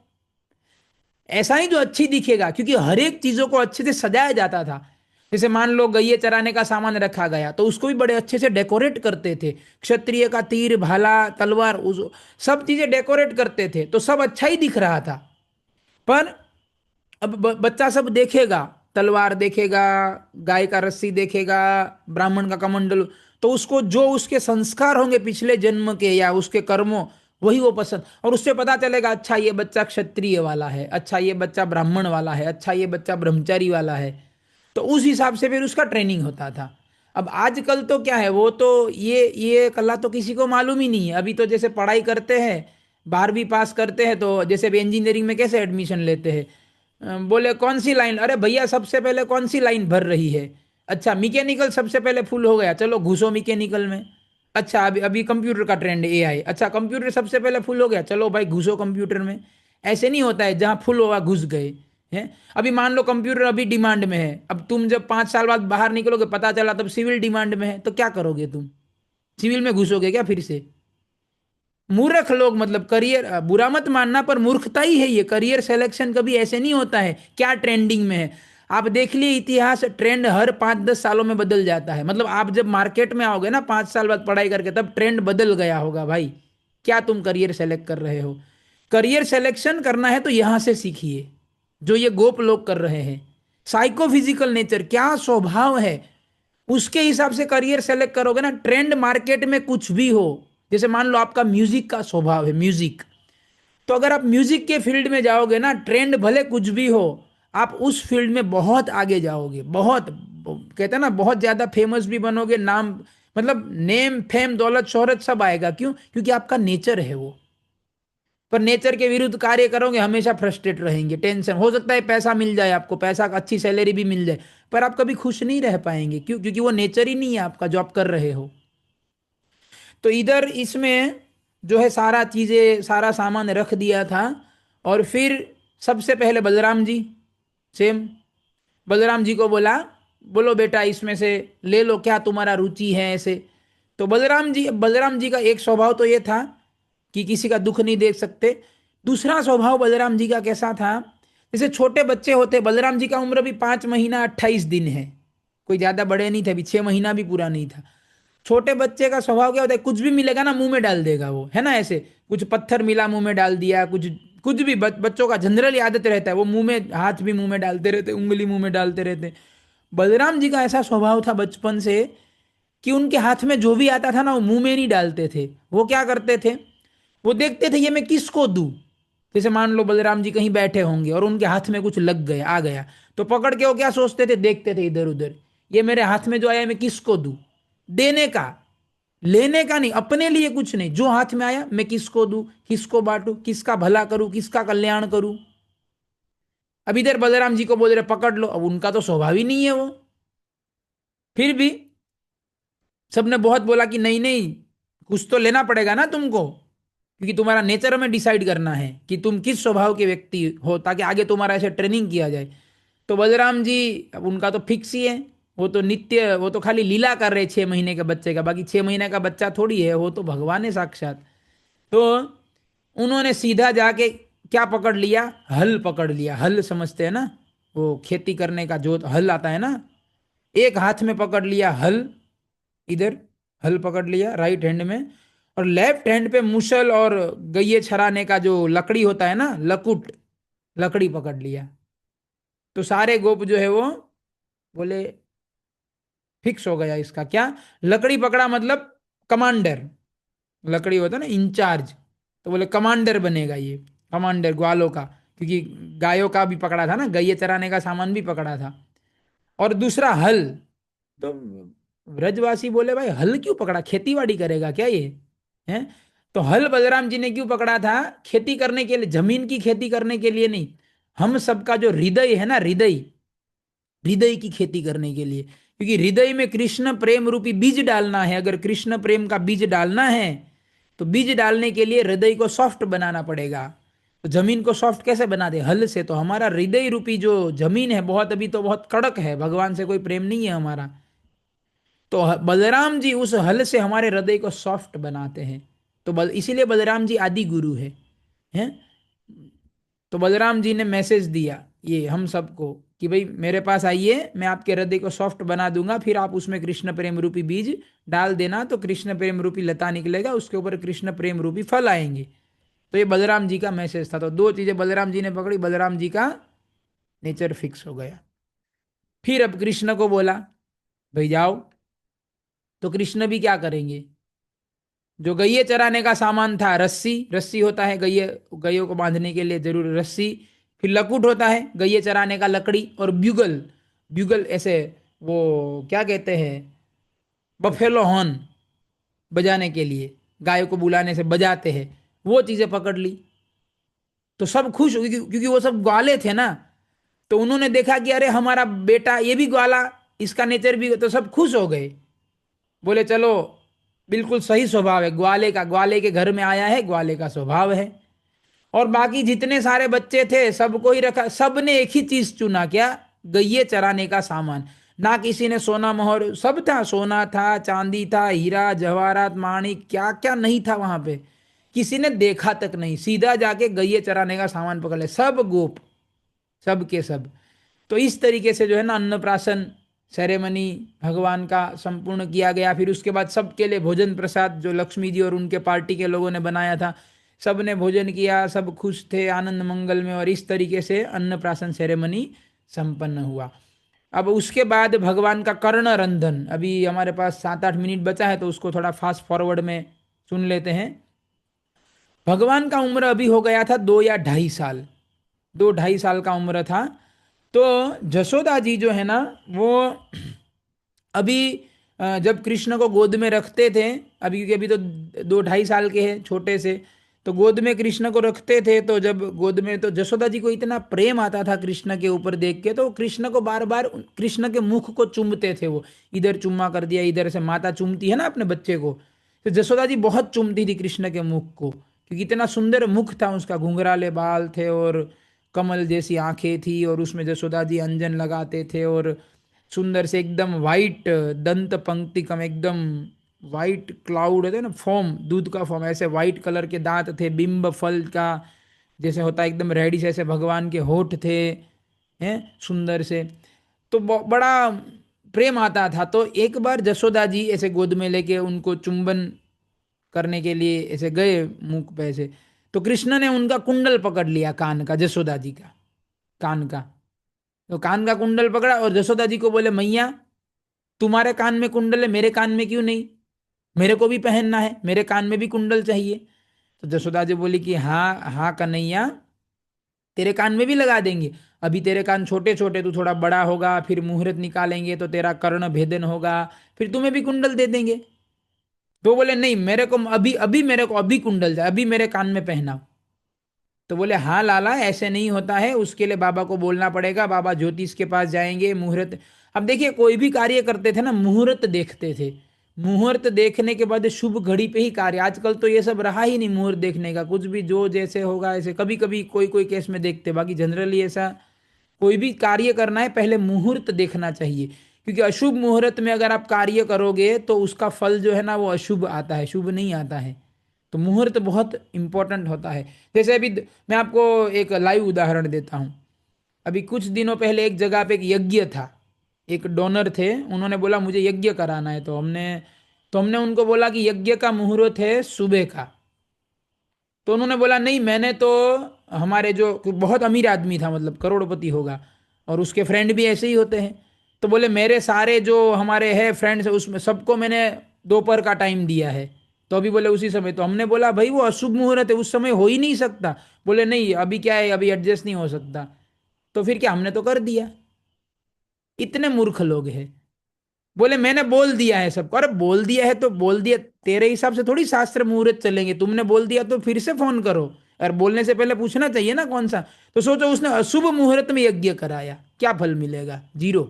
A: ऐसा ही जो अच्छी दिखेगा, क्योंकि हर एक चीजों को अच्छे से सजाया जाता था। जैसे मान लो गैये चराने का सामान रखा गया, तो उसको भी बड़े अच्छे से डेकोरेट करते थे। क्षत्रिय का तीर भाला तलवार, सब चीजें डेकोरेट करते थे, तो सब अच्छा ही दिख रहा था। पर अब बच्चा सब देखेगा, तलवार देखेगा, गाय का रस्सी देखेगा, ब्राह्मण का कमंडल, तो उसको जो उसके संस्कार होंगे पिछले जन्म के या उसके कर्मों, वही वो पसंद। और उससे पता चलेगा अच्छा ये बच्चा क्षत्रिय वाला है, अच्छा ये बच्चा ब्राह्मण वाला है, अच्छा ये बच्चा ब्रह्मचारी वाला है। तो उस हिसाब से फिर उसका ट्रेनिंग होता था। अब आजकल तो क्या है, वो तो ये कला तो किसी को मालूम ही नहीं है। अभी तो जैसे पढ़ाई करते हैं, 12वीं पास करते हैं, तो जैसे अभी इंजीनियरिंग में कैसे एडमिशन लेते हैं, बोले कौन सी लाइन, अरे भैया सबसे पहले कौन सी लाइन भर रही है। अच्छा मैकेनिकल सबसे पहले फुल हो गया, चलो घुसो मैकेनिकल में। अच्छा अभी अभी कंप्यूटर का ट्रेंड एआई, अच्छा कंप्यूटर सबसे पहले फुल हो गया, चलो भाई घुसो कंप्यूटर में। ऐसे नहीं होता है जहाँ फुल होगा घुस गए हैं। अभी मान लो कंप्यूटर अभी डिमांड में है, अब तुम जब 5 साल बाद बाहर निकलोगे पता चला तब सिविल डिमांड में है, तो क्या करोगे तुम, सिविल में घुसोगे क्या फिर से। मूर्ख लोग, मतलब करियर, बुरा मत मानना पर मूर्खता ही है ये। करियर सिलेक्शन कभी ऐसे नहीं होता है क्या ट्रेंडिंग में है। आप देख लिए इतिहास, ट्रेंड हर 5-10 सालों में बदल जाता है। मतलब आप जब मार्केट में आओगे ना 5 साल बाद पढ़ाई करके, तब ट्रेंड बदल गया होगा भाई, क्या तुम करियर सेलेक्ट कर रहे हो। करियर सिलेक्शन करना है तो यहां से सीखिए, जो ये गोप लोग कर रहे हैं। साइको फिजिकल नेचर क्या स्वभाव है, उसके हिसाब से करियर सेलेक्ट करोगे ना। ट्रेंड मार्केट में कुछ भी हो, जैसे मान लो आपका म्यूजिक का स्वभाव है, म्यूजिक, तो अगर आप म्यूजिक के फील्ड में जाओगे ना, ट्रेंड भले कुछ भी हो, आप उस फील्ड में बहुत आगे जाओगे, बहुत, कहते हैं ना, बहुत ज्यादा फेमस भी बनोगे, नाम, मतलब नेम फेम दौलत शोहरत सब आएगा। क्यों, क्योंकि आपका नेचर है वो। पर नेचर के विरुद्ध कार्य करोगे हमेशा फ्रस्ट्रेट रहेंगे, टेंशन, हो सकता है पैसा मिल जाए आपको, पैसा अच्छी सैलरी भी मिल जाए, पर आप कभी खुश नहीं रह पाएंगे। क्यों, क्योंकि वो नेचर ही नहीं है आपका जो आप कर रहे हो। तो इधर इसमें जो है सारा चीजें, सारा सामान रख दिया था। और फिर सबसे पहले बलराम जी, सेम बलराम जी को बोला, बोलो बेटा इसमें से ले लो, क्या तुम्हारा रुचि है ऐसे। तो बलराम जी का एक स्वभाव तो ये था कि किसी का दुख नहीं देख सकते। दूसरा स्वभाव बलराम जी का कैसा था, जैसे छोटे बच्चे होते, बलराम जी का उम्र भी 5 महीना 28 दिन है, कोई ज्यादा बड़े नहीं थे, अभी 6 महीना भी पूरा नहीं था। छोटे बच्चे का स्वभाव क्या होता है, कुछ भी मिलेगा ना मुंह में डाल देगा वो, है ना। ऐसे कुछ पत्थर मिला मुंह में डाल दिया, कुछ कुछ भी, बच्चों का जनरली आदत रहता है, वो मुंह में, हाथ भी मुंह में डालते रहते, उंगली मुंह में डालते रहते। बलराम जी का ऐसा स्वभाव था बचपन से कि उनके हाथ में जो भी आता था ना वो मुंह में नहीं डालते थे। वो क्या करते थे, वो देखते थे ये मैं किसको दूं। जैसे मान लो बलराम जी कहीं बैठे होंगे और उनके हाथ में कुछ लग गया, आ गया, तो पकड़ के वो क्या सोचते थे, देखते थे इधर उधर, ये मेरे हाथ में जो आया मैं किसको दूं। देने का, लेने का नहीं, अपने लिए कुछ नहीं, जो हाथ में आया मैं किसको दूं, किसको बांटूं, किसका भला करूं, किसका कल्याण करूं। अब इधर बलराम जी को बोल रहे पकड़ लो, अब उनका तो स्वभाव ही नहीं है वो। फिर भी सबने बहुत बोला कि नहीं नहीं, कुछ तो लेना पड़ेगा ना तुमको, क्योंकि तुम्हारा नेचर हमें डिसाइड करना है कि तुम किस स्वभाव के व्यक्ति हो, ताकि आगे तुम्हारा ऐसे ट्रेनिंग किया जाए। तो बलराम जी, अब उनका तो फिक्स ही है, वो तो नित्य, वो तो खाली लीला कर रहे 6 महीने के बच्चे का, बाकी 6 महीने का बच्चा थोड़ी है, वो तो भगवान है साक्षात। तो उन्होंने सीधा जाके क्या पकड़ लिया, हल पकड़ लिया। हल समझते हैं ना, वो खेती करने का जो हल आता है ना, एक हाथ में पकड़ लिया हल, इधर हल पकड़ लिया राइट हैंड में, और लेफ्ट हैंड पे मुसल और गैये छराने का जो लकड़ी होता है ना, लकुट, लकड़ी पकड़ लिया। तो सारे गोप जो है वो बोले फिक्स हो गया इसका क्या, लकड़ी पकड़ा मतलब कमांडर, लकड़ी होता है ना इंचार्ज, तो बोले कमांडर बनेगा ये, कमांडर ग्वालों का, क्योंकि गायों का भी पकड़ा था ना, गैये चराने का सामान भी पकड़ा था। और दूसरा हल, तो ब्रजवासी बोले भाई हल क्यों पकड़ा, खेतीबाड़ी करेगा क्या ये है। तो हल बलराम जी ने क्यों पकड़ा था, खेती करने के लिए, जमीन की खेती करने के लिए नहीं, हम सबका जो हृदय है ना, हृदय, हृदय की खेती करने के लिए, क्योंकि हृदय में कृष्ण प्रेम रूपी बीज डालना है। अगर कृष्ण प्रेम का बीज डालना है, तो बीज डालने के लिए हृदय को सॉफ्ट बनाना पड़ेगा। तो जमीन को सॉफ्ट कैसे बना दे, हल से। तो हमारा हृदय रूपी जो जमीन है बहुत, अभी तो बहुत कड़क है, भगवान से कोई प्रेम नहीं है हमारा। तो बलराम जी उस हल से हमारे हृदय को सॉफ्ट बनाते हैं। तो इसीलिए बलराम जी आदि गुरु है, हैं। तो बलराम जी ने मैसेज दिया ये हम सबको कि भाई मेरे पास आइए, मैं आपके हृदय को सॉफ्ट बना दूंगा, फिर आप उसमें कृष्ण प्रेम रूपी बीज डाल देना, तो कृष्ण प्रेम रूपी लता निकलेगा, उसके ऊपर कृष्ण प्रेम रूपी फल आएंगे। तो ये बलराम जी का मैसेज था। तो दो चीजें बलराम जी ने पकड़ी, बलराम जी का नेचर फिक्स हो गया। फिर अब कृष्ण को बोला भाई जाओ। तो कृष्ण भी क्या करेंगे, जो गैये चराने का सामान था, रस्सी, रस्सी होता है गैये, गैयों को बांधने के लिए जरूर रस्सी, फिर लकुट होता है गैये चराने का लकड़ी, और ब्यूगल, ब्यूगल ऐसे वो क्या कहते हैं, बफेलो हॉर्न बजाने के लिए, गायों को बुलाने से बजाते हैं, वो चीजें पकड़ ली। तो सब खुश हो, क्योंकि वो सब ग्वाले थे ना। तो उन्होंने देखा कि अरे हमारा बेटा ये भी ग्वाला, इसका नेचर भी, तो सब खुश हो गए। बोले चलो, बिल्कुल सही स्वभाव है ग्वाले का, ग्वाले के घर में आया है, ग्वाले का स्वभाव है। और बाकी जितने सारे बच्चे थे सबको ही रखा, सबने एक ही चीज चुना, क्या, गैये चराने का सामान। ना किसी ने सोना मोहर, सब था, सोना था, चांदी था, हीरा जवाहरात माणिक, क्या क्या नहीं था वहां पे, किसी ने देखा तक नहीं, सीधा जाके गैये चराने का सामान पकड़ ले सब गोप, सब के सब। तो इस तरीके से जो है ना अन्नप्राशन सेरेमनी भगवान का संपूर्ण किया गया। फिर उसके बाद सबके लिए भोजन प्रसाद जो लक्ष्मी जी और उनके पार्टी के लोगों ने बनाया था, सब ने भोजन किया, सब खुश थे आनंद मंगल में, और इस तरीके से अन्नप्राशन सेरेमनी संपन्न हुआ। अब उसके बाद भगवान का कर्ण रंधन, अभी हमारे पास 7-8 मिनट बचा है, तो उसको थोड़ा फास्ट फॉरवर्ड में सुन लेते हैं। भगवान का उम्र अभी हो गया था 2 या 2.5 साल, 2-2.5 साल का उम्र था। तो जसोदा जी जो है ना, वो अभी जब कृष्ण को गोद में रखते थे, अभी क्योंकि अभी तो 2-2.5 साल के हैं छोटे से, तो गोद में कृष्ण को रखते थे, तो जब गोद में, तो जसोदा जी को इतना प्रेम आता था कृष्ण के ऊपर देख के, तो कृष्ण को बार बार कृष्ण के मुख को चूमते थे वो, इधर चुम्मा कर दिया, इधर से माता चूमती है ना अपने बच्चे को, तो जसोदा जी बहुत चूमती थी कृष्ण के मुख को, क्योंकि इतना सुंदर मुख था उसका, घुंघराले बाल थे और कमल जैसी आंखें थी, और उसमें जसोदा जी अंजन लगाते थे, और सुंदर से एकदम वाइट दंत पंक्ति कम, एकदम वाइट क्लाउड होते हैं ना, फॉर्म, दूध का फॉर्म, ऐसे वाइट कलर के दांत थे, बिंब फल का जैसे होता है एकदम रेडिश, ऐसे भगवान के होठ थे, हैं सुंदर से। तो बड़ा प्रेम आता था। तो एक बार जसोदा जी ऐसे गोद में लेके उनको चुंबन करने के लिए ऐसे गए मुख पे ऐसे, तो कृष्ण ने उनका कुंडल पकड़ लिया कान का, जसोदा जी का कान का। तो कान का कुंडल पकड़ा और जसोदा जी को बोले मैया, तुम्हारे कान में कुंडल है, मेरे कान में क्यों नहीं, मेरे को भी पहनना है, मेरे कान में भी कुंडल चाहिए। तो जसोदा जी बोली कि हाँ हाँ कन्हैया, तेरे कान में भी लगा देंगे, अभी तेरे कान छोटे छोटे, तू थोड़ा बड़ा होगा, फिर मुहूर्त निकालेंगे तो तेरा कर्ण भेदन होगा, फिर तुम्हें भी कुंडल दे देंगे। तो बोले नहीं, मेरे को अभी अभी, मेरे को अभी कुंडल जाए, अभी मेरे कान में पहनाओ। तो बोले हाँ लाला, ऐसे नहीं होता है, उसके लिए बाबा को बोलना पड़ेगा, बाबा ज्योतिष के पास जाएंगे, मुहूर्त। अब देखिए कोई भी कार्य करते थे ना, मुहूर्त देखते थे। मुहूर्त देखने के बाद शुभ घड़ी पे ही कार्य। आजकल तो ये सब रहा ही नहीं मुहूर्त देखने का, कुछ भी जो जैसे होगा ऐसे, कभी कभी कोई कोई केस में देखते, बाकी जनरली ऐसा कोई भी कार्य करना है पहले मुहूर्त देखना चाहिए। क्योंकि अशुभ मुहूर्त में अगर आप कार्य करोगे तो उसका फल जो है ना वो अशुभ आता है, शुभ नहीं आता है। तो मुहूर्त बहुत इंपॉर्टेंट होता है। जैसे अभी मैं आपको एक लाइव उदाहरण देता हूँ। अभी कुछ दिनों पहले एक जगह पे एक यज्ञ था, एक डोनर थे, उन्होंने बोला मुझे यज्ञ कराना है। तो हमने उनको बोला कि यज्ञ का मुहूर्त है सुबह का। तो उन्होंने बोला नहीं, मैंने तो, हमारे जो बहुत अमीर आदमी था, मतलब करोड़पति होगा, और उसके फ्रेंड भी ऐसे ही होते हैं। तो बोले मेरे सारे जो हमारे हैं फ्रेंड्स है उसमें सबको मैंने दोपहर का टाइम दिया है। तो अभी बोले उसी समय। तो हमने बोला भाई वो अशुभ मुहूर्त है, उस समय हो ही नहीं सकता। बोले नहीं अभी क्या है, अभी एडजस्ट नहीं हो सकता। तो फिर क्या, हमने तो कर दिया। इतने मूर्ख लोग हैं। बोले मैंने बोल दिया है सबको। अरे बोल दिया है तो बोल दिया, तेरे हिसाब से थोड़ी शास्त्र मुहूर्त चलेंगे। तुमने बोल दिया तो फिर से फोन करो। और बोलने से पहले पूछना चाहिए ना कौन सा। तो सोचो उसने अशुभ मुहूर्त में यज्ञ कराया, क्या फल मिलेगा, जीरो।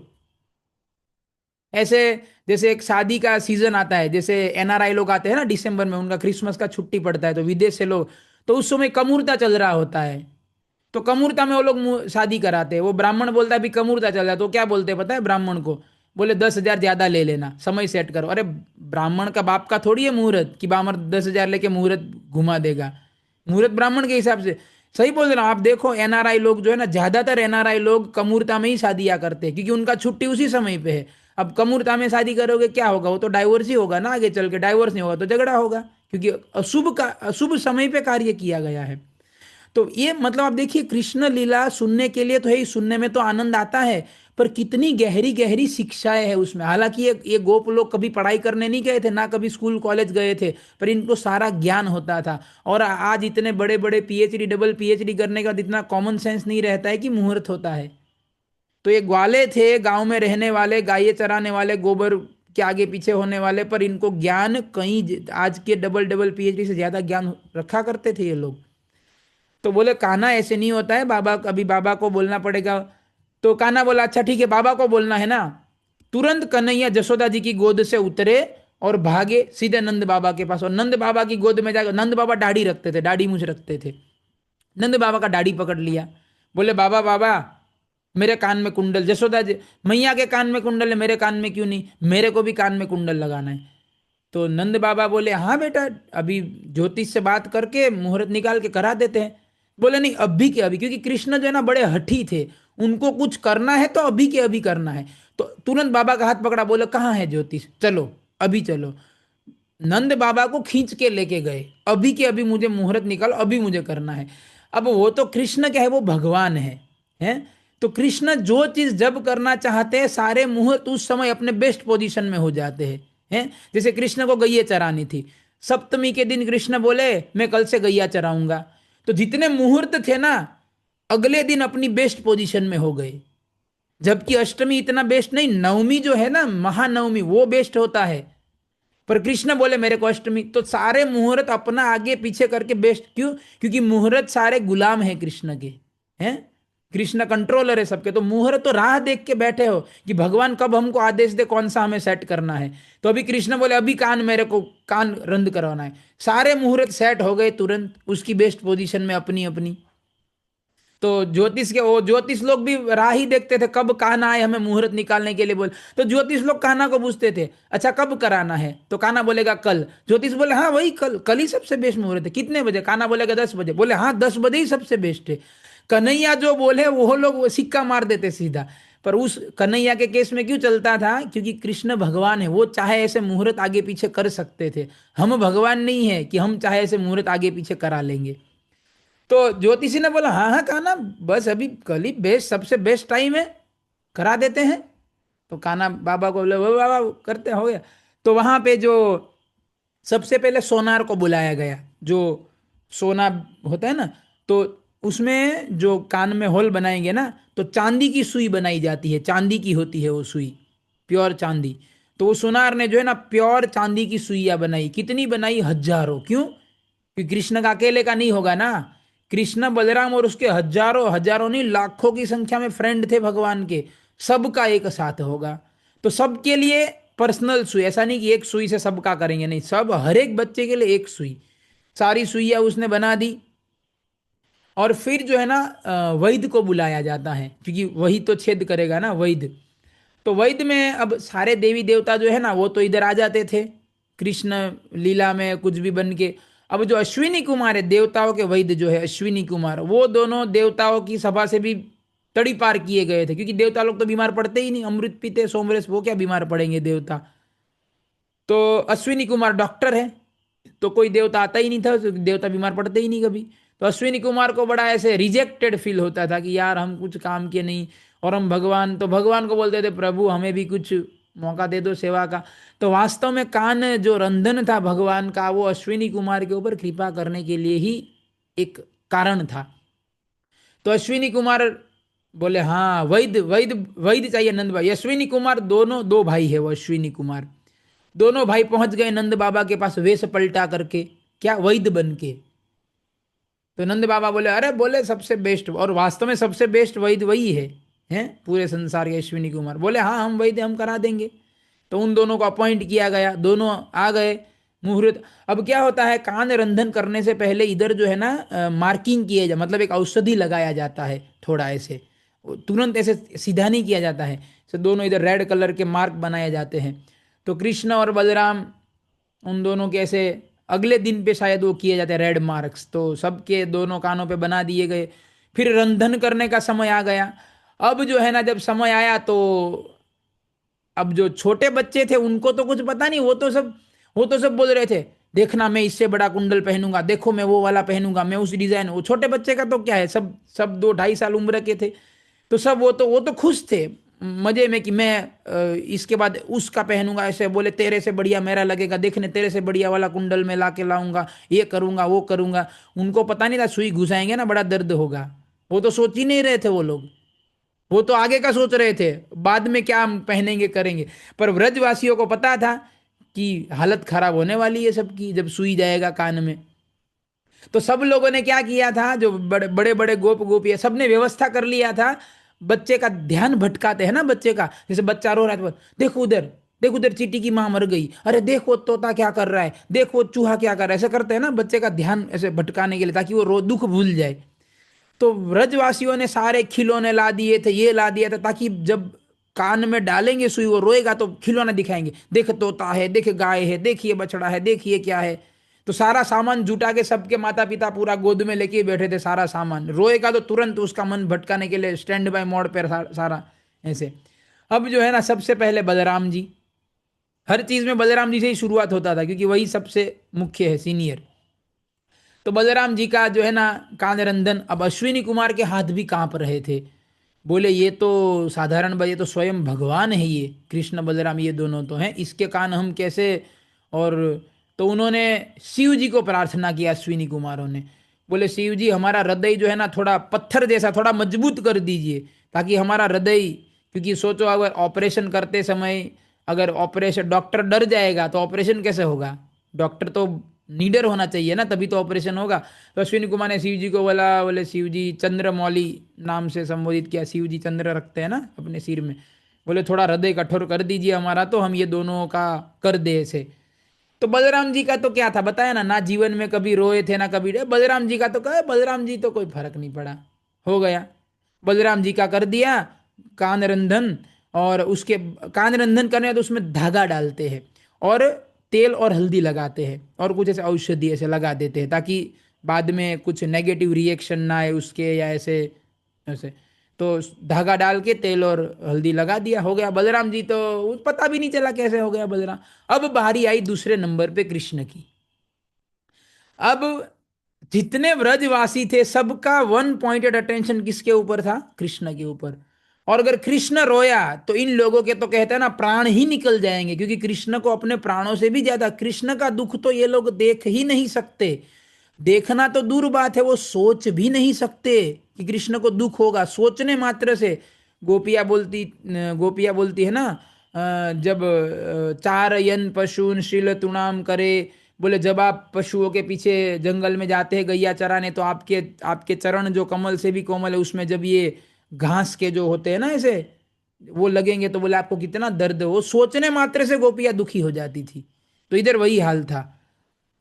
A: ऐसे जैसे एक शादी का सीजन आता है, जैसे एनआरआई लोग आते हैं ना दिसंबर में, उनका क्रिसमस का छुट्टी पड़ता है तो विदेश से लोग, तो उस समय कमूरता चल रहा होता है। तो कमूरता में वो लोग शादी कराते हैं। वो ब्राह्मण बोलता है अभी कमूरता चल रहा है, तो क्या बोलते हैं पता है ब्राह्मण को? बोले 10,000 ज्यादा ले लेना, समय सेट करो। अरे ब्राह्मण का बाप का थोड़ी है मुहूर्त कि बामर 10,000 लेके मुहूर्त घुमा देगा। मुहूर्त ब्राह्मण के हिसाब से। सही बोल रहा हूँ। आप देखो एनआरआई लोग जो है ना, ज्यादातर एनआरआई लोग कमूरता में ही शादियां करते हैं, क्योंकि उनका छुट्टी उसी समय पे है। अब कमूरता में शादी करोगे क्या होगा, वो तो डाइवोर्स ही होगा ना आगे चल के। डाइवोर्स नहीं होगा तो झगड़ा होगा, क्योंकि अशुभ समय पे कार्य किया गया है। तो ये मतलब आप देखिए, कृष्ण लीला सुनने के लिए तो है ही, सुनने में तो आनंद आता है, पर कितनी गहरी गहरी शिक्षाएं हैं उसमें। हालांकि ये गोप लोग कभी पढ़ाई करने नहीं गए थे ना, कभी स्कूल कॉलेज गए थे, पर इनको सारा ज्ञान होता था। और आज इतने बड़े बड़े पीएचडी, डबल पीएचडी करने के बाद इतना कॉमन सेंस नहीं रहता है कि मुहूर्त होता है। तो ये ग्वाले थे, गांव में रहने वाले, गाये चराने वाले, गोबर के आगे पीछे होने वाले, पर इनको ज्ञान कहीं आज के डबल डबल पीएचडी से ज्यादा ज्ञान रखा करते थे ये लोग। तो बोले कान्हा ऐसे नहीं होता है, बाबा, अभी बाबा को बोलना पड़ेगा। तो कान्हा बोला अच्छा ठीक है, बाबा को बोलना है ना। तुरंत कन्हैया जसोदा जी की गोद से उतरे और भागे सीधे नंद बाबा के पास। और नंद बाबा की गोद में जाकर, नंद बाबा दाढ़ी रखते थे, दाढ़ी मूछ रखते थे। नंद बाबा का दाढ़ी पकड़ लिया। बोले बाबा बाबा, मेरे कान में कुंडल। जसोदा जी, मैया के कान में कुंडल है, मेरे कान में क्यों नहीं? मेरे को भी कान में कुंडल लगाना है। तो नंद बाबा बोले हाँ बेटा, अभी ज्योतिष से बात करके मुहूर्त निकाल के करा देते हैं। बोले नहीं अभी के अभी, क्योंकि कृष्ण जो है ना बड़े हठी थे, उनको कुछ करना है तो अभी के अभी करना है। तो तुरंत बाबा का हाथ पकड़ा, बोले कहाँ है ज्योतिष, चलो अभी चलो। नंद बाबा को खींच के लेके गए, अभी के अभी मुझे मुहूर्त निकालो, अभी मुझे करना है। अब वो तो कृष्ण क्या है, वो भगवान है, हैं? तो कृष्ण जो चीज जब करना चाहते हैं, सारे मुहूर्त उस समय अपने बेस्ट पोजीशन में हो जाते हैं। हैं? जैसे कृष्ण को गैया चरानी थी, सप्तमी के दिन कृष्ण बोले मैं कल से गैया चराऊंगा। तो जितने मुहूर्त थे ना, अगले दिन अपनी बेस्ट पोजीशन में हो गए। जबकि अष्टमी इतना बेस्ट नहीं, नवमी जो है ना, महानवमी, वो बेस्ट होता है। पर कृष्ण बोले मेरे को अष्टमी। तो सारे मुहूर्त अपना आगे पीछे करके बेस्ट क्यों? क्योंकि मुहूर्त सारे गुलाम हैं कृष्ण के, हैं? कृष्ण कंट्रोलर है सबके। तो मुहूर्त तो राह देख के बैठे हो कि भगवान कब हमको आदेश दे, कौन सा हमें सेट करना है। तो अभी कृष्ण बोले अभी कान, मेरे को कान रंद करवाना है। सारे मुहूर्त सेट हो गए तुरंत उसकी बेस्ट पोजीशन में अपनी अपनी। तो ज्योतिष के, वो ज्योतिष लोग भी राह ही देखते थे कब कान्हा आए हमें मुहूर्त निकालने के लिए बोल। तो ज्योतिष लोग कान्हा को पूछते थे अच्छा कब कराना है, तो कान्हा बोलेगा कल। ज्योतिष बोले हाँ वही कल, कल ही सबसे बेस्ट मुहूर्त है, कितने बजे? कान्हा बोलेगा 10 बजे। बोले हाँ 10 बजे ही सबसे बेस्ट है। कन्हैया जो बोले वो लोग वो सिक्का मार देते सीधा। पर उस कन्हैया के केस में क्यों चलता था? क्योंकि कृष्ण भगवान है, वो चाहे ऐसे मुहूर्त आगे पीछे कर सकते थे। हम भगवान नहीं है कि हम चाहे ऐसे मुहूर्त आगे पीछे करा लेंगे। तो ज्योतिषी ने बोला हाँ हाँ कान्हा, बस अभी कल ही बेस्ट, सबसे बेस्ट टाइम है, करा देते हैं। तो कान्हा बाबा को बोले वो बाबा करते हो गया। तो वहां पे जो सबसे पहले सोनार को बुलाया गया, जो सोना होता है ना, तो उसमें जो कान में होल बनाएंगे ना, तो चांदी की सुई बनाई जाती है, चांदी की होती है वो सुई, प्योर चांदी। तो वो सोनार ने जो है ना प्योर चांदी की सुइयां बनाई। कितनी बनाई? हजारों। क्यों? क्योंकि कृष्ण का अकेले का नहीं होगा ना। कृष्ण बलराम और उसके हजारों हजारों नहीं लाखों की संख्या में फ्रेंड थे भगवान के, सबका एक साथ होगा। तो सबके लिए पर्सनल सुई, ऐसा नहीं कि एक सुई से सबका करेंगे, नहीं, सब हर एक बच्चे के लिए एक सुई, सारी सुइयां उसने बना दी। और फिर जो है ना वैद्य को बुलाया जाता है, क्योंकि वही तो छेद करेगा ना, वैद्य। तो वैद्य में अब सारे देवी देवता जो है ना वो तो इधर आ जाते थे कृष्ण लीला में कुछ भी बन के। अब जो अश्विनी कुमार है, देवताओं के वैद्य जो है अश्विनी कुमार, वो दोनों देवताओं की सभा से भी तड़ी पार किए गए थे, क्योंकि देवता लोग तो बीमार पड़ते ही नहीं, अमृत पीते सोमरस, वो क्या बीमार पड़ेंगे देवता। तो अश्विनी कुमार डॉक्टर है, तो कोई देवता आता ही नहीं था, तो देवता बीमार पड़ते ही नहीं कभी। तो अश्विनी कुमार को बड़ा ऐसे रिजेक्टेड फील होता था कि यार हम कुछ काम के नहीं, और हम भगवान, तो भगवान को बोलते थे प्रभु हमें भी कुछ मौका दे दो सेवा का। तो वास्तव में कान जो रंधन था भगवान का, वो अश्विनी कुमार के ऊपर कृपा करने के लिए ही एक कारण था। तो अश्विनी कुमार बोले हाँ वैद्य वैद्य वैद्य चाहिए नंद भाई। अश्विनी कुमार दोनों दो भाई है वो अश्विनी कुमार, दोनों भाई पहुंच गए नंद बाबा के पास वेश पलटा करके, क्या वैद्य बन के। तो नंद बाबा बोले अरे बोले सबसे बेस्ट, और वास्तव में सबसे बेस्ट वैद्य वही है, हैं पूरे संसार के। अश्विनी कुमार बोले हाँ हम वैद्य हम करा देंगे। तो उन दोनों को अपॉइंट किया गया, दोनों आ गए मुहूर्त। अब क्या होता है, कान रंधन करने से पहले इधर जो है ना मार्किंग किए जा, मतलब एक औषधि लगाया जाता है थोड़ा ऐसे, तुरंत ऐसे सीधा नहीं किया जाता है, तो दोनों इधर रेड कलर के मार्क बनाए जाते हैं। तो कृष्ण और बलराम उन दोनों के ऐसे अगले दिन पे शायद वो किए जाते हैं रेड मार्क्स, तो सबके दोनों कानों पे बना दिए गए। फिर रंधन करने का समय आ गया। अब जो है ना जब समय आया तो अब जो छोटे बच्चे थे उनको तो कुछ पता नहीं, वो तो सब बोल रहे थे देखना मैं इससे बड़ा कुंडल पहनूंगा, देखो मैं वो वाला पहनूंगा, मैं उस डिजाइन। वो छोटे बच्चे का तो क्या है, सब सब 2-2.5 साल उम्र के थे। तो सब वो तो खुश थे मजे में कि मैं इसके बाद उसका पहनूंगा, ऐसे बोले तेरे से बढ़िया मेरा लगेगा, देखने तेरे से बढ़िया वाला कुंडल में ला के लाऊंगा, ये करूंगा वो करूंगा। उनको पता नहीं था सुई घुसाएंगे ना बड़ा दर्द होगा, वो तो सोच ही नहीं रहे थे वो लोग। वो तो आगे का सोच रहे थे, बाद में क्या हम पहनेंगे करेंगे। पर ब्रजवासियों को पता था कि हालत खराब होने वाली है सबकी जब सुई जाएगा कान में। तो सब लोगों ने क्या किया था, जो बड़े बड़े बड़े गोप गोपी है, सबने व्यवस्था कर लिया था। बच्चे का ध्यान भटकाते हैं ना बच्चे का, जैसे बच्चा रो रहा है तो देखो उधर, देख उधर चींटी की माँ मर गई, अरे देखो तोता क्या कर रहा है, देखो चूहा क्या कर रहा है, ऐसे करते हैं ना बच्चे का ध्यान ऐसे भटकाने के लिए, ताकि वो रो दुख भूल जाए। तो ब्रजवासियों ने सारे खिलौने ला दिए थे, ये ला दिया था, ताकि जब कान में डालेंगे सुई वो रोएगा तो खिलौना दिखाएंगे, देख तोता है, देख गाय है, देखिए बछड़ा है, देखिए क्या है। तो सारा सामान जुटा के सबके माता पिता पूरा गोद में लेके बैठे थे, सारा सामान, रोएगा तो तुरंत उसका मन भटकाने के लिए स्टैंड बाय मोड पर सारा ऐसे। अब जो है ना सबसे पहले बलराम जी, हर चीज में बलराम जी से ही शुरुआत होता था, क्योंकि वही सबसे मुख्य है, सीनियर। तो बलराम जी का जो है ना कान रंधन, अब अश्विनी कुमार के हाथ भी कांप रहे थे। बोले ये तो साधारण ये तो स्वयं भगवान है, ये कृष्ण बलराम ये दोनों तो हैं, इसके कान हम कैसे। और तो उन्होंने शिव जी को प्रार्थना किया अश्विनी कुमारों ने। बोले शिव जी हमारा हृदय जो है ना थोड़ा पत्थर जैसा थोड़ा मजबूत कर दीजिए, ताकि हमारा हृदय, क्योंकि सोचो अगर ऑपरेशन करते समय अगर ऑपरेशन डॉक्टर डर जाएगा तो ऑपरेशन कैसे होगा। डॉक्टर तो नीडर होना चाहिए ना, तभी तो ऑपरेशन होगा। तो अश्विनी कुमार ने शिव जी को बोला, बोले शिव जी, चंद्रमौली नाम से संबोधित किया, शिव जी चंद्र रखते हैं ना अपने सिर में। बोले थोड़ा हृदय कठोर कर दीजिए हमारा, तो हम ये दोनों का कर दे ऐसे। तो बलराम जी का तो क्या था बताया ना, ना जीवन में कभी रोए थे ना कभी बलराम जी का तो कहा, बलराम जी तो कोई फर्क नहीं पड़ा, हो गया। बलराम जी का कर दिया कान रंधन। और उसके कान रंधन करने हैं तो उसमें धागा डालते हैं और तेल और हल्दी लगाते हैं और कुछ ऐसे औषधि ऐसे लगा देते हैं, ताकि बाद में कुछ नेगेटिव रिएक्शन ना आए उसके, या ऐसे ऐसे। तो धागा डाल के तेल और हल्दी लगा दिया, हो गया। बलराम जी तो पता भी नहीं चला कैसे हो गया बलराम। अब बारी आई दूसरे नंबर पे कृष्ण की। अब जितने ब्रजवासी थे सबका वन पॉइंटेड अटेंशन किसके ऊपर था, कृष्ण के ऊपर। और अगर कृष्ण रोया तो इन लोगों के तो कहते हैं ना प्राण ही निकल जाएंगे, क्योंकि कृष्ण को अपने प्राणों से भी ज्यादा, कृष्ण का दुख तो ये लोग देख ही नहीं सकते। देखना तो दूर बात है, वो सोच भी नहीं सकते कि कृष्ण को दुख होगा, सोचने मात्र से। गोपियां बोलती है ना, जब चार यन पशून शील तुणाम करे, बोले जब आप पशुओं के पीछे जंगल में जाते हैं गैया चराने, तो आपके आपके चरण जो कमल से भी कोमल है, उसमें जब ये घास के जो होते हैं ना ऐसे वो लगेंगे, तो बोले आपको कितना दर्द हो। सोचने मात्र से गोपियां दुखी हो जाती थी। तो इधर वही हाल था।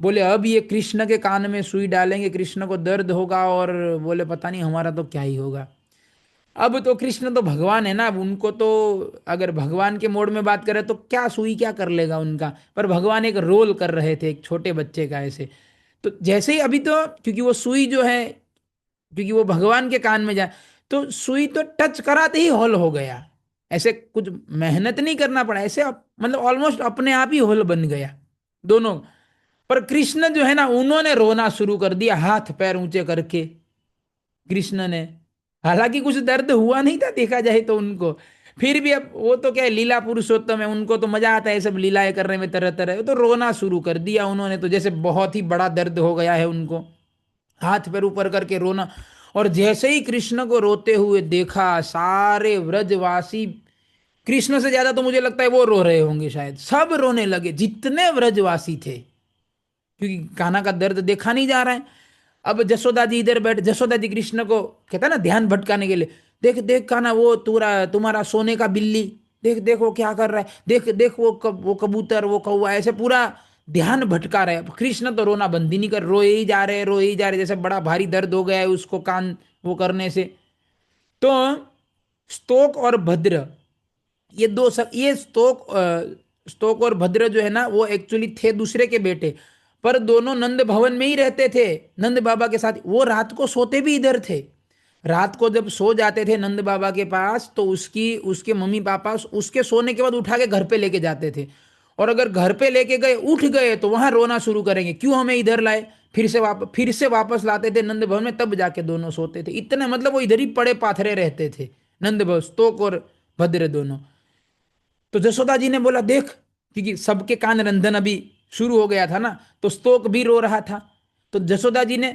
A: बोले अब ये कृष्ण के कान में सुई डालेंगे, कृष्ण को दर्द होगा, और बोले पता नहीं हमारा तो क्या ही होगा। अब तो कृष्ण तो भगवान है ना, अब उनको तो अगर भगवान के मोड में बात करें तो क्या सुई क्या कर लेगा उनका। पर भगवान एक रोल कर रहे थे एक छोटे बच्चे का ऐसे। तो जैसे ही अभी तो क्योंकि वो सुई जो है, क्योंकि वो भगवान के कान में जाए, तो सुई तो टच कराते ही होल हो गया। ऐसे कुछ मेहनत नहीं करना पड़ा, ऐसे मतलब ऑलमोस्ट अपने आप ही होल बन गया दोनों। पर कृष्ण जो है ना, उन्होंने रोना शुरू कर दिया हाथ पैर ऊंचे करके कृष्ण ने। हालांकि कुछ दर्द हुआ नहीं था देखा जाए तो उनको, फिर भी अब वो तो क्या है, लीला पुरुषोत्तम है, उनको तो मजा आता है सब लीलाएं करने में तरह तरह। तो रोना शुरू कर दिया उन्होंने, तो जैसे बहुत ही बड़ा दर्द हो गया है उनको, हाथ पैर ऊपर करके रोना। और जैसे ही कृष्ण को रोते हुए देखा, सारे व्रजवासी, कृष्ण से ज्यादा तो मुझे लगता है वो रो रहे होंगे शायद, सब रोने लगे जितने व्रजवासी थे, क्योंकि कान्हा का दर्द देखा नहीं जा रहा है। अब जसोदा जी इधर बैठ, जसोदा जी कृष्ण को कहता है ना ध्यान भटकाने के लिए, देख देख कान्हा वो तुम्हारा सोने का बिल्ली, देख देख वो क्या कर रहा है, देख देख वो कबूतर वो कौवा, ऐसे पूरा ध्यान भटका रहे हैं। कृष्ण तो रोना बंद ही नहीं कर, रोए ही जा रहे रोए ही जा रहे, जैसे बड़ा भारी दर्द हो गया है उसको कान वो करने से। तो स्तोक और भद्र, ये ये स्तोक और भद्र जो है ना, वो एक्चुअली थे दूसरे के बेटे, पर दोनों नंद भवन में ही रहते थे नंद बाबा के साथ। वो रात को सोते भी इधर थे। रात को जब सो जाते थे नंद बाबा के पास, तो उसकी उसके मम्मी पापा उसके सोने के बाद उठा के घर पे लेके जाते थे। और अगर घर पे लेके गए उठ गए तो वहां रोना शुरू करेंगे, क्यों हमें इधर लाए। फिर से वापस लाते थे नंद भवन में, तब जाके दोनों सोते थे। इतने मतलब वो इधर ही पड़े पाथरे रहते थे नंद भवन, स्तोक और भद्र दोनों। तो जसोदा जी ने बोला देख, क्योंकि सबके कान रंधन अभी शुरू हो गया था ना, तो स्तोक भी रो रहा था। तो जसोदा जी ने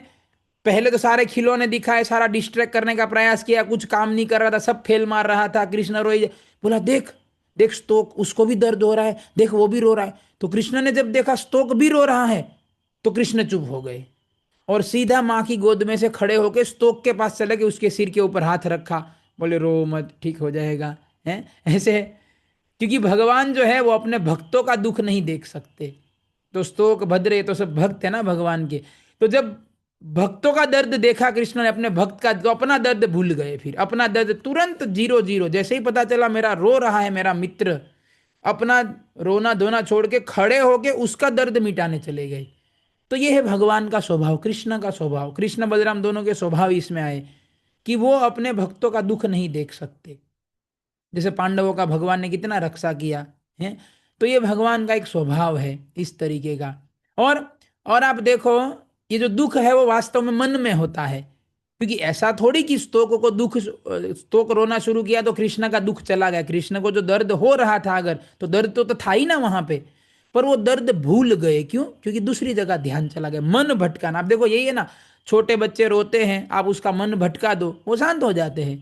A: पहले तो सारे खिलौने दिखाए, सारा डिस्ट्रैक्ट करने का प्रयास किया, कुछ काम नहीं कर रहा था, सब फेल मार रहा था। कृष्ण रोई, बोला देख देख स्तोक, उसको भी दर्द हो रहा है, देख वो भी रो रहा है। तो कृष्ण ने जब देखा स्तोक भी रो रहा है, तो कृष्ण चुप हो गए और सीधा माँ की गोद में से खड़े होकर स्तोक के पास चले गए, उसके सिर के ऊपर हाथ रखा, बोले रो मत, ठीक हो जाएगा। है ऐसे, क्योंकि भगवान जो है वो अपने भक्तों का दुख नहीं देख सकते। तो स्तोक भद्र ये तो सब भक्त है ना भगवान के। तो जब भक्तों का दर्द देखा कृष्ण ने अपने भक्त का, तो अपना दर्द भूल गए। फिर अपना दर्द तुरंत जीरो जीरो, जैसे ही पता चला मेरा रो रहा है मेरा मित्र, अपना रोना धोना छोड़ के खड़े होके उसका दर्द मिटाने चले गए। तो ये है भगवान का स्वभाव, कृष्ण का स्वभाव। कृष्ण बलराम दोनों के स्वभाव इसमें आए कि वो अपने भक्तों का दुख नहीं देख सकते। जैसे पांडवों का भगवान ने कितना रक्षा किया है। तो ये भगवान का एक स्वभाव है इस तरीके का। और और आप देखो, ये जो दुख है वो वास्तव में मन में होता है, क्योंकि ऐसा थोड़ी कि स्तोक को दुख, स्तोक रोना शुरू किया तो कृष्ण का दुख चला गया। कृष्ण को जो दर्द हो रहा था अगर, तो दर्द तो था ही ना वहां पे, पर वो दर्द भूल गए। क्यों? क्योंकि दूसरी जगह ध्यान चला गया। मन भटकाना, आप देखो यही है ना, छोटे बच्चे रोते हैं, आप उसका मन भटका दो वो शांत हो जाते हैं।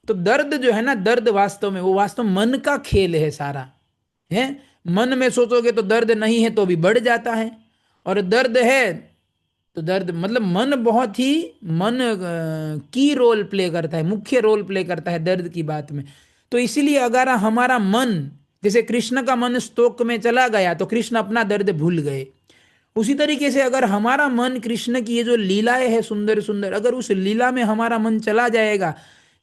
A: तो दर्द जो है ना, दर्द वास्तव में वो वास्तव मन का खेल है सारा। है, मन में सोचोगे तो दर्द नहीं है तो भी बढ़ जाता है, और दर्द है तो दर्द मतलब मन बहुत ही मन की रोल प्ले करता है, मुख्य रोल प्ले करता है दर्द की बात में। तो इसीलिए अगर हमारा मन, जैसे कृष्ण का मन स्तोक में चला गया तो कृष्ण अपना दर्द भूल गए, उसी तरीके से अगर हमारा मन कृष्ण की ये जो लीलाएं है सुंदर सुंदर, अगर उस लीला में हमारा मन चला जाएगा,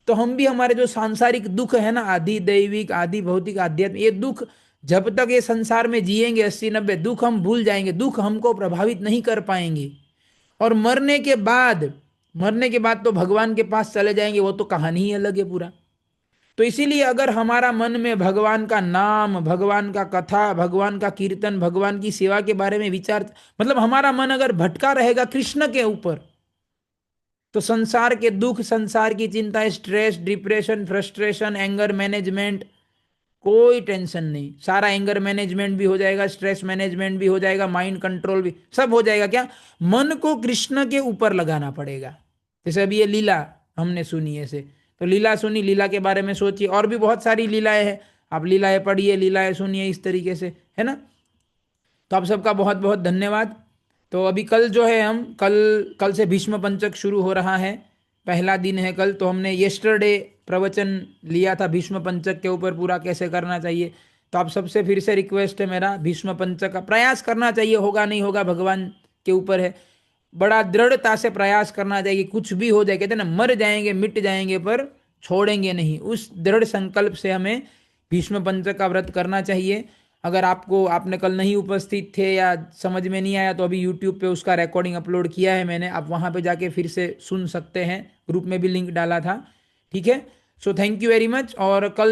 A: तो हम भी हमारे जो सांसारिक दुख है ना, आदि दैविक आदि भौतिक आध्यात्म, ये दुख जब तक ये संसार में जिएंगे 80-90 दुख हम भूल जाएंगे, दुख हमको प्रभावित नहीं कर पाएंगे। और मरने के बाद तो भगवान के पास चले जाएंगे, वो तो कहानी ही अलग है पूरा। तो इसीलिए अगर हमारा मन में भगवान का नाम, भगवान का कथा, भगवान का कीर्तन, भगवान की सेवा के बारे में विचार, मतलब हमारा मन अगर भटका रहेगा कृष्ण के ऊपर, तो संसार के दुख, संसार की चिंता, stress, depression, frustration, anger management, कोई टेंशन नहीं। सारा एंगर मैनेजमेंट भी हो जाएगा, स्ट्रेस मैनेजमेंट भी हो जाएगा, माइंड कंट्रोल भी सब हो जाएगा। क्या? मन को कृष्ण के ऊपर लगाना पड़ेगा। जैसे अभी ये लीला हमने सुनी ऐसे, तो लीला सुनी, लीला के बारे में सोचिए, और भी बहुत सारी लीलाएं हैं, आप लीलाएं पढ़िए, लीलाएं सुनिए, इस तरीके से, है ना। तो आप सबका बहुत बहुत धन्यवाद। तो अभी कल जो है हम कल कल से भीष्म पंचक शुरू हो रहा है, पहला दिन है कल। तो हमने येस्टरडे प्रवचन लिया था भीष्म पंचक के ऊपर, पूरा कैसे करना चाहिए। तो आप सबसे फिर से रिक्वेस्ट है मेरा, भीष्म पंचक का प्रयास करना चाहिए, होगा नहीं होगा भगवान के ऊपर है। बड़ा दृढ़ता से प्रयास करना चाहिए, कुछ भी हो जाए, कहते हैं ना मर जाएंगे मिट जाएंगे पर छोड़ेंगे नहीं, उस दृढ़ संकल्प से हमें भीष्म पंचक का व्रत करना चाहिए। अगर आपने कल नहीं उपस्थित थे या समझ में नहीं आया तो अभी यूट्यूब पे उसका रिकॉर्डिंग अपलोड किया है मैंने, आप वहाँ पे जाके फिर से सुन सकते हैं, ग्रुप में भी लिंक डाला था। ठीक है, so thank you very much. और कल